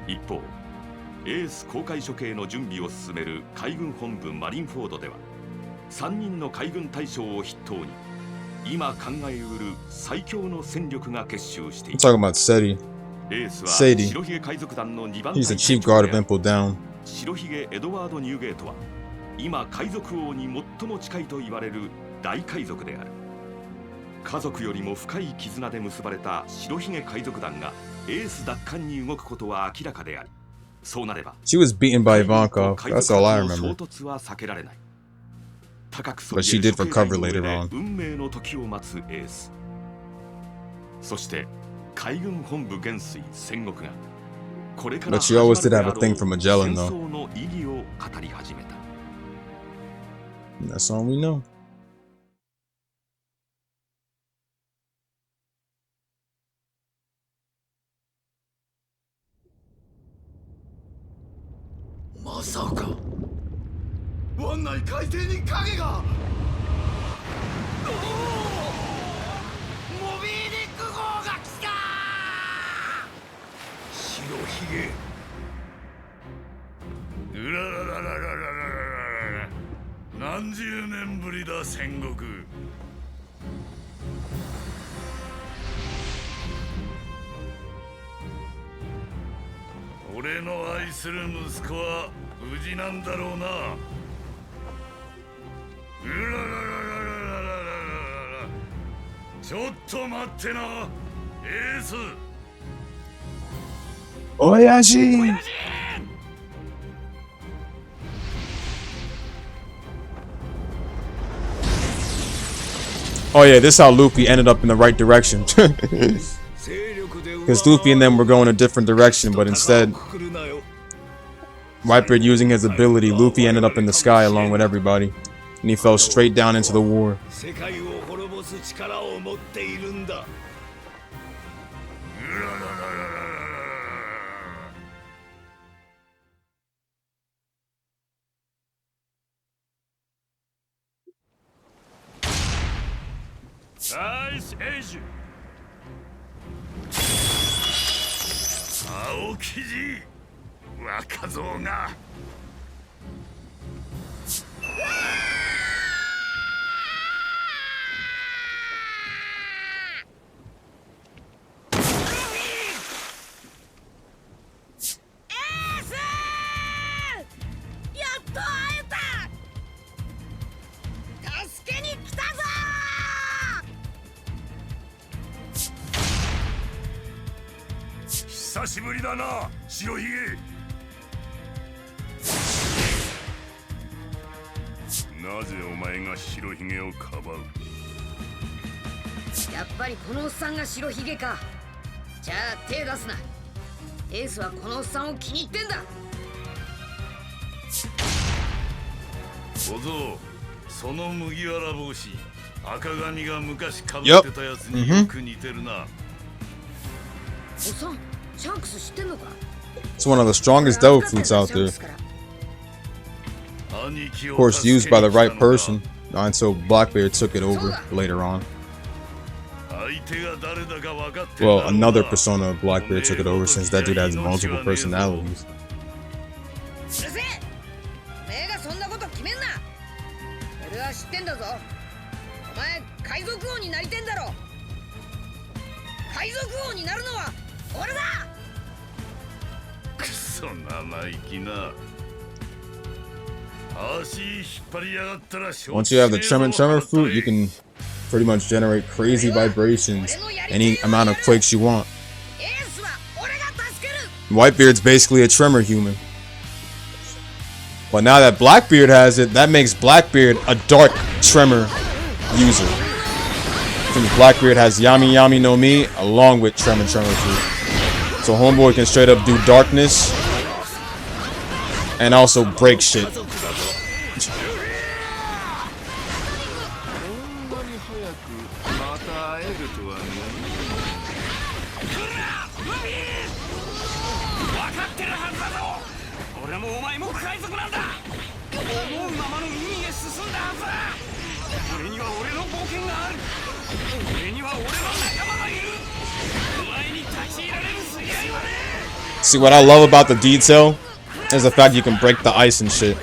一方、エース公開処刑の準備を進める海軍本部マリンフォードでは、3人の海軍大将を筆頭に今考えうる最強の戦力が結集している。 I'm talking about Sadie. エースは Sadie. 白ひげ海賊団の2番 He's 隊 the chief 長 guard で of ある Impel Down. 白ひげエドワード・ニューゲートは今海賊王に最も近いと言われる大海賊である。家族よりも深い絆で結ばれた白ひげ海賊団がエース奪還に動くことは明らかであり、そうなれば She was beaten by Ivankov. That's all I 衝 remember. 突は避けられない。高くそ But びえ she る did 処刑 recover 台の later 上で on. 運命の時を待つエース。そして海軍本部元帥戦国がこれから But she always 始 did ま have る a で thing あ for ろう Magellan, 戦 though. 争の意義を語り始めた。 That's all we know. まさか湾内海底に影が。モビーディック号が来た。白ひげ。うらららららららら。何十年ぶりだ戦国。俺の愛する息子は無事なんだろうな。うららららららららら。ちょっと待ってな、エース。 Oyashi! Oh yeah, this is how Luffy ended up in the right direction. Because Luffy and them were going a different direction, but instead, Whitebeard using his ability, Luffy ended up in the sky along with everybody. And he fell straight down into the war. 世界を滅ぼす力を持っているんだ。うららららららら。ナイスエイジ。青生地若造が。久しぶりだな、白ひげ。なぜお前が白ひげをかばう？やっぱりこのおっさんが白ひげか。じゃあ手出すな。エースはこのおっさんを気に入ってんだ。小僧、その麦わら帽子、赤髪が昔かぶってたやつによく似てるな。おっさん、シャンクス知ってんのか？ It's one of the strongest devil fruits out there. Of course, used by the right person, until Blackbeard took it over later on. Well, another persona of Blackbeard took it over since that dude has multiple personalities. 先生、おめえがそんなこと決めんな。俺は知ってんだぞ。お前、海賊王になりてんだろ。海賊王になるのは俺だ。くそ生意気な。 Once you have the Tremor fruit, you can pretty much generate crazy vibrations, any amount of quakes you want. Whitebeard's basically a Tremor human. But now that Blackbeard has it, that makes Blackbeard a dark Tremor user. Since Blackbeard has Yami Yami no Mi along with Tremor fruit. So Homeboy can straight up do darkness and also break shit. See, what I love about the detail is the fact you can break the ice and shit.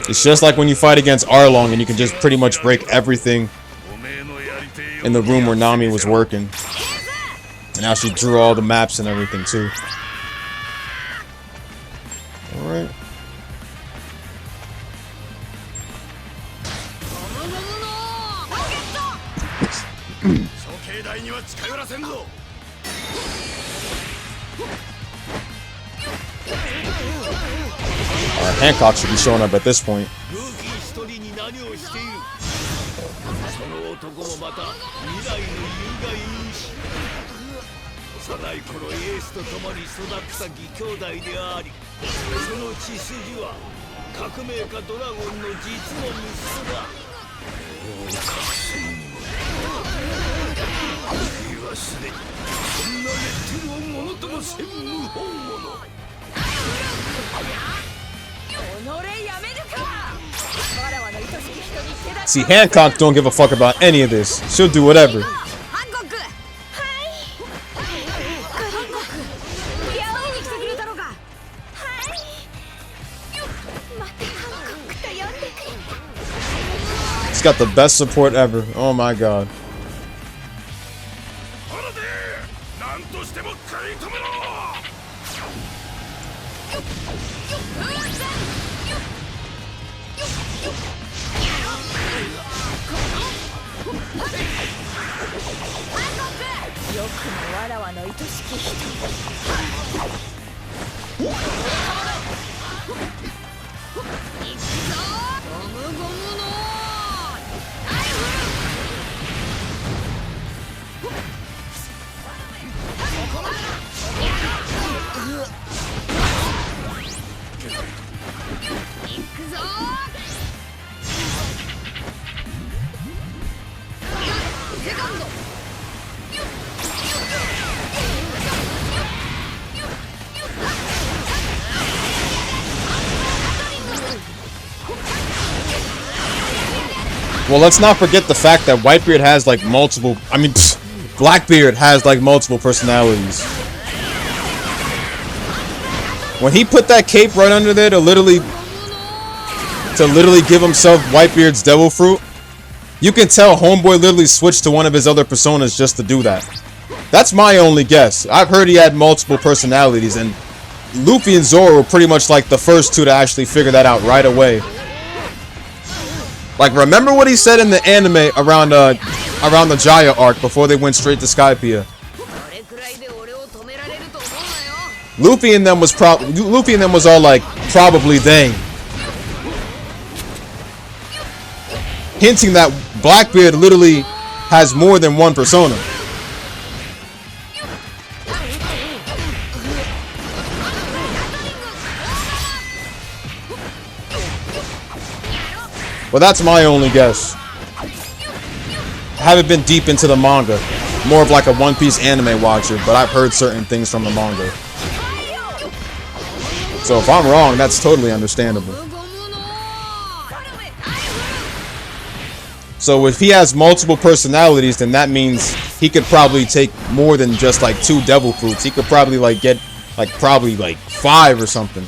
It's just like when you fight against Arlong and you can just pretty much break everything in the room where Nami was working. And now she drew all the maps and everything too. Alright. Hancock should be showing up at this point. See, Hancock don't give a fuck about any of this. She'll do whatever. She's got the best support ever. Oh my god. Well, let's not forget the fact that Whitebeard has like multiple, Blackbeard has like multiple personalities. When he put that cape right under there to literally give himself Whitebeard's Devil Fruit, you can tell Homeboy literally switched to one of his other personas just to do that. That's my only guess. I've heard he had multiple personalities, and Luffy and Zoro were pretty much like the first two to actually figure that out right away. Like, remember what he said in the anime around the Jaya arc before they went straight to Skypiea? Luffy and them was all like, probably they. Hinting that Blackbeard literally has more than one persona. Well, that's my only guess. I haven't been deep into the manga. More of like a One Piece anime watcher, but I've heard certain things from the manga. So if I'm wrong, that's totally understandable. So if he has multiple personalities, then that means he could probably take more than just like 2 devil fruits. He could probably like get like probably like 5 or something.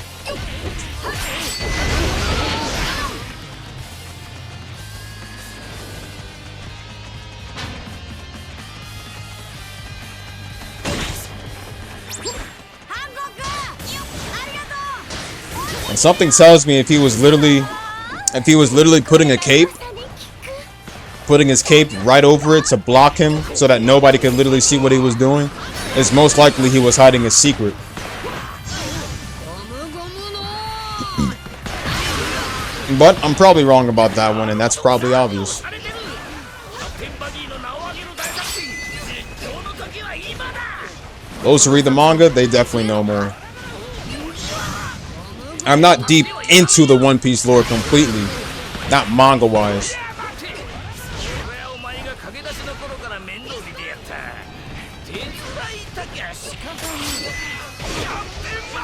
And something tells me if he was literally putting his cape right over it to block him so that nobody could literally see what he was doing, it's most likely he was hiding a secret. But I'm probably wrong about that one, and that's probably obvious. Those who read the manga, they definitely know more. I'm not deep into the One Piece lore completely, not manga-wise.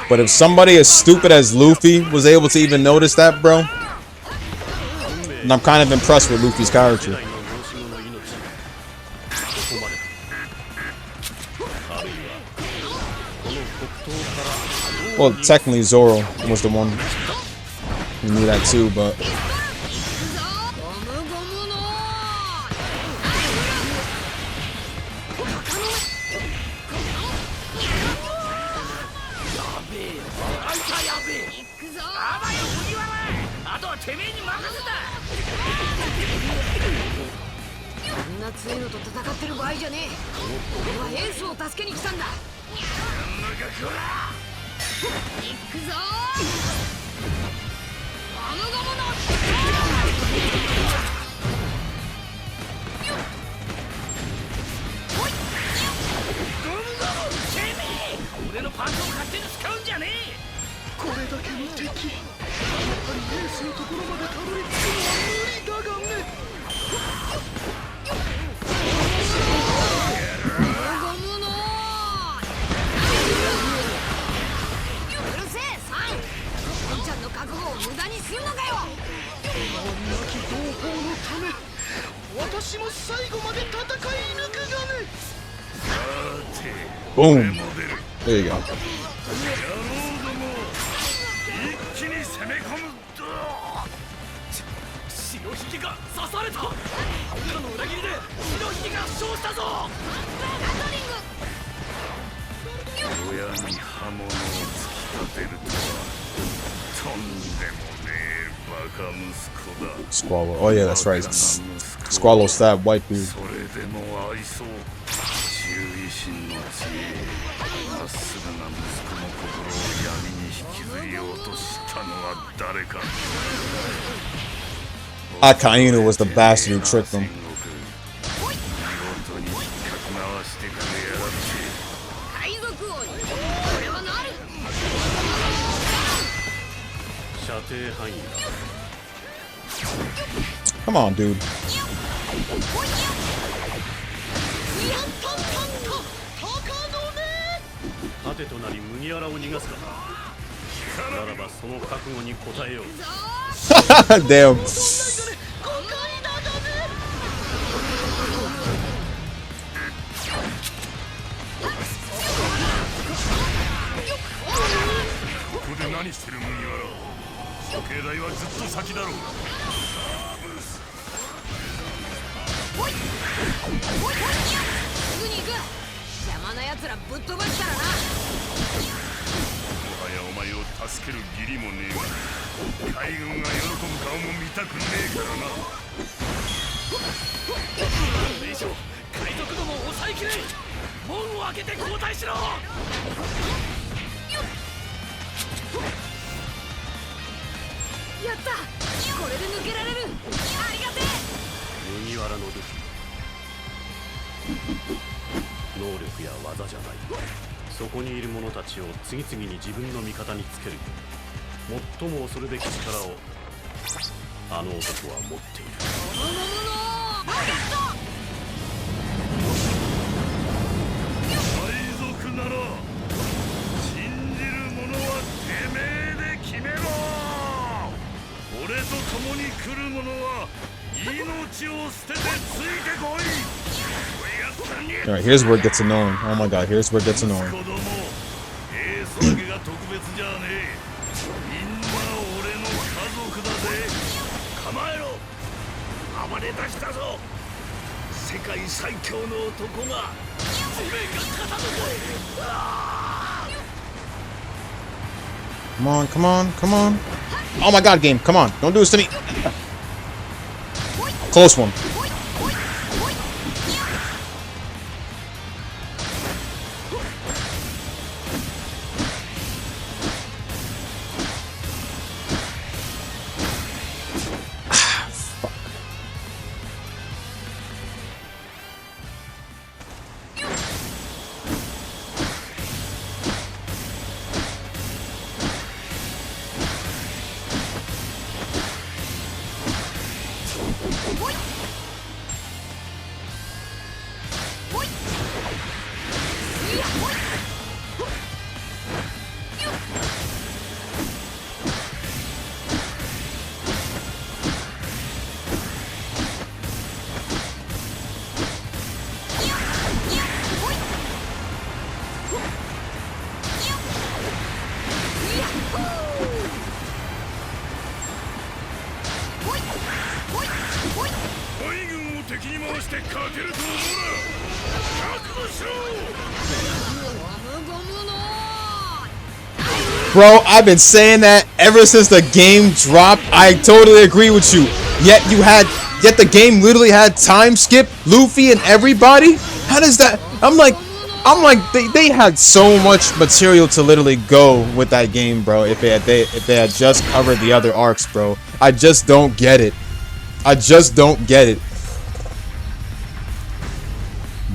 But if somebody as stupid as Luffy was able to even notice that, bro, then I'm kind of impressed with Luffy's character. Well, technically Zoro was the one who knew that too, but... Boom. There you go. Squallow. Oh yeah, that's right. Squallow stabbed Whitebeard. Akainu was the bastard who tricked them. Come on, dude. Damn. あの男は持っている。海賊なら信じる者はてめえで決めろ。俺と共に来る者は命を捨ててついてこい。 Alright, here's where it gets annoying. Oh my god, here's where it gets annoying. 子供、エースだけが特別じゃねえ。みんな俺の家族だぜ。構えろ。暴れ出したぞ。世界最強の男が地面が傾く。Come on, come on, come on. Oh my god, game, come on. Don't do this to me. Close one. Bro, I've been saying that ever since the game dropped. I totally agree with you. Yet the game literally had time skip Luffy and everybody. How does that? I'm like they had so much material to literally go with that game, bro. If they had just covered the other arcs, bro. I just don't get it. I just don't get it.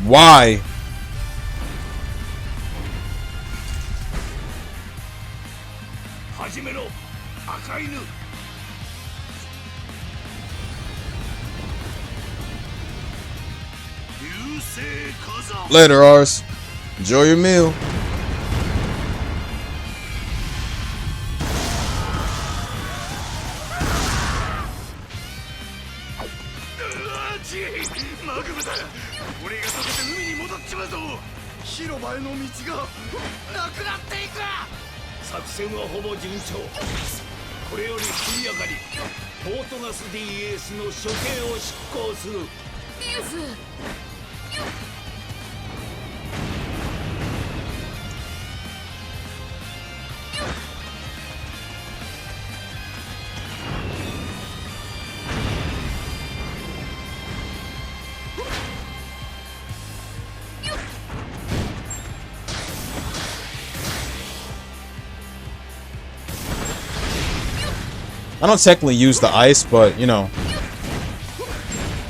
Why? Later, Ars. Enjoy your meal. I don't technically use the ice, but, you know,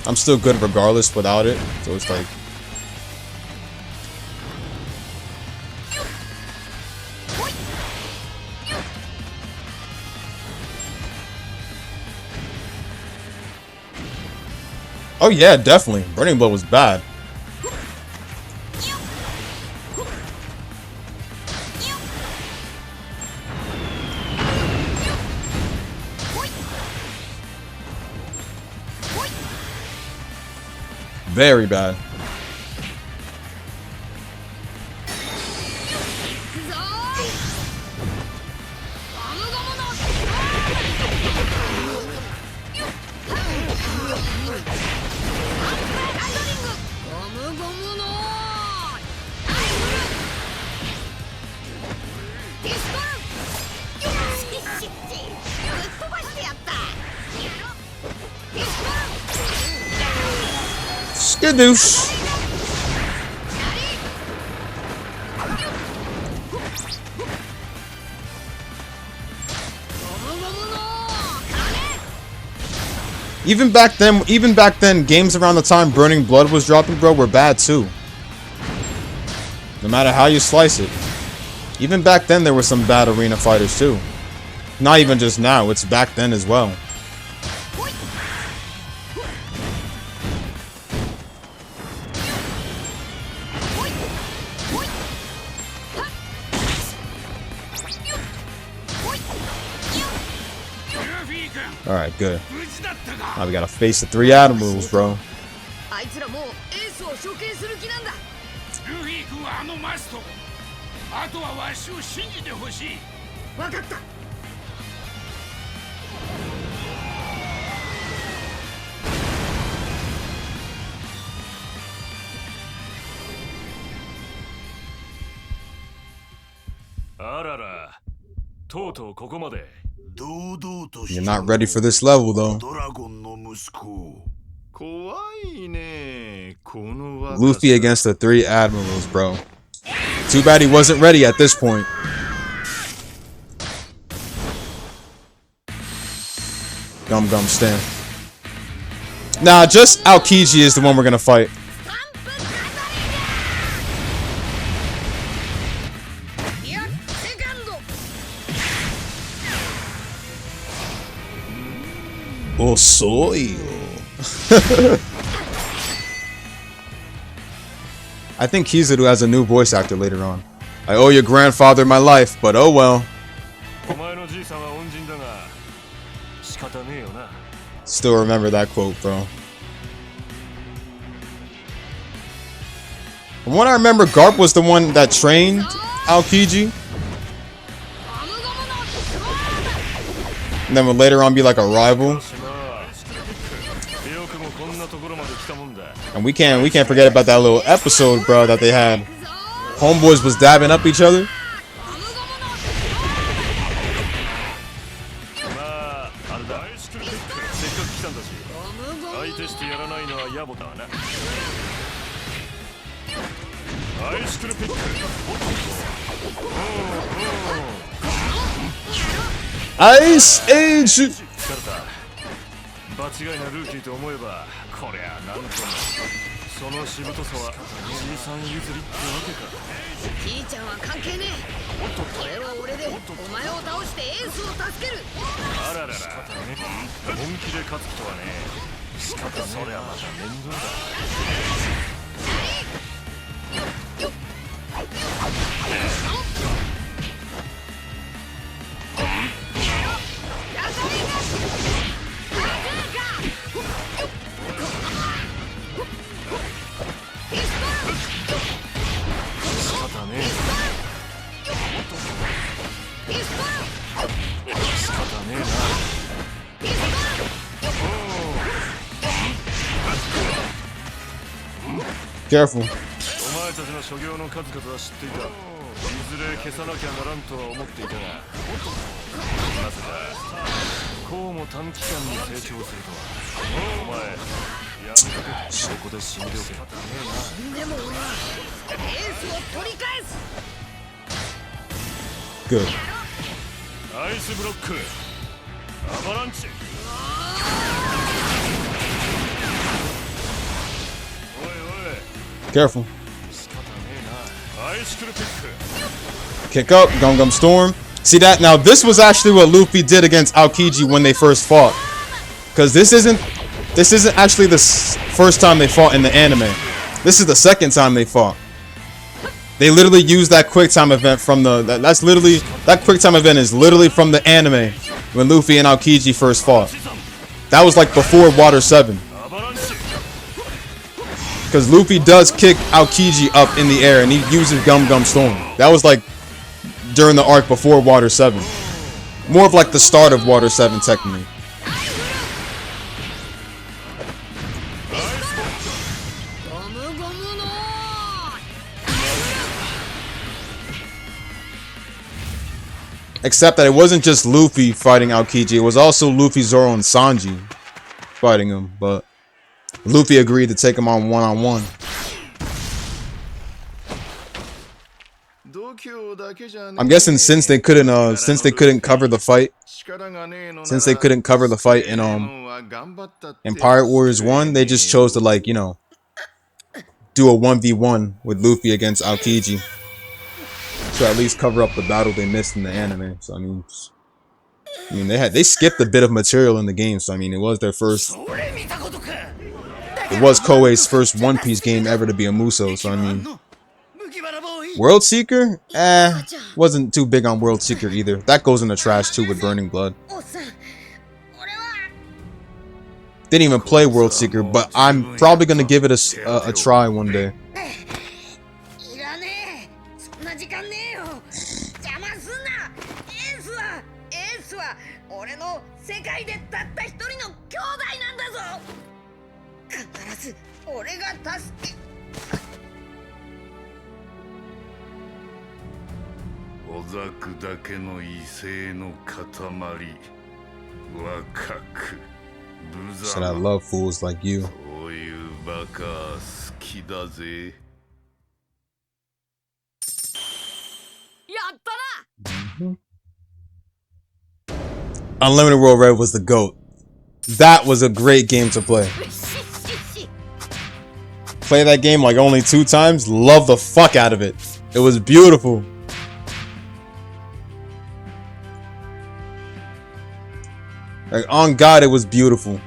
I'm still good regardless without it. So it's like... Oh yeah, definitely. Burning Blow was bad. Very bad. Skadoosh. Even back then, games around the time Burning Blood was dropping, bro, were bad too. No matter how you slice it. Even back then, there were some bad arena fighters too. Not even just now, it's back then as well. Alright, good. Now we gotta face the 3 admirals, bro. あいつらもうエースを処刑する気なんだ。ルフィ君はあのマスト、あとはわしを信じてほしい。わかった。あらら、とうとうここまで。 You're not ready for this level, though. ドラゴンの息子。怖いね、この若さ。 Luffy against the 3 admirals, bro. Too bad he wasn't ready at this point. Gum Gum stand. Nah, just Aokiji is the one we're gonna fight. Oh, soy. I think Kizaru has a new voice actor later on. I owe your grandfather my life, but oh well. Still remember that quote, bro. From what I remember, Garp was the one that trained Aokiji. And then would later on be like a rival. And we can't forget about that little episode, bro, that they had. Homeboys was dabbing up each other. Ice Age. 場違いなルーキーと思えば、こりゃなんともそのしぶとさはじいさん譲りってわけか。じいちゃんは関係ねえ。俺は俺でお前を倒してエースを助ける。あららら、本気で勝つとはね。しかたそりゃまた面倒だ。Careful. お前たちの所業の数々は知っていた。いずれ消さなきゃならんとは思っていたが、まさかこうも短期間に成長するとは。お前、やめとけ。ここで死んでおけ。でも俺はエースを取り返す。 Good. アイスブロック、アバランチ。 Careful. Kick up, Gum Gum Storm. See that? Now this was actually what Luffy did against Aokiji when they first fought. Because this isn't actually the first time they fought in the anime. This is the second time they fought. They literally used that quick time event from that quick time event is literally from the anime when Luffy and Aokiji first fought. That was like before Water 7. Because Luffy does kick Aokiji up in the air and he uses Gum Gum Storm. That was like during the arc before Water 7. More of like the start of Water 7 technically. Except that it wasn't just Luffy fighting Aokiji, it was also Luffy, Zoro, and Sanji fighting him, but Luffy agreed to take him on one-on-one. I'm guessing since they couldn't cover the fight in Pirate Warriors 1, they just chose to, like, you know, do a 1v1 with Luffy against Aokiji to at least cover up the battle they missed in the anime. So I mean they skipped a bit of material in the game, so I mean it was Koei's first One Piece game ever to be a Musou, so I mean World Seeker? Wasn't too big on World Seeker either. That goes in the trash too with Burning Blood. Didn't even play World Seeker, but I'm probably gonna give it a try one day. いらねえ。そんな時間ねえよ。邪魔すんな。エースは俺の世界でたった一人の兄弟なんだぞ。必ず俺が助け。小沢だけの異性の塊。若く。無 Said I 様。 love fools like you. そういうバカ好きだぜ。やったな。 Unlimited World Red was the GOAT. That was a great game to play. Play that game like only 2 times. Love the fuck out of it. It was beautiful. Like, on God, it was beautiful.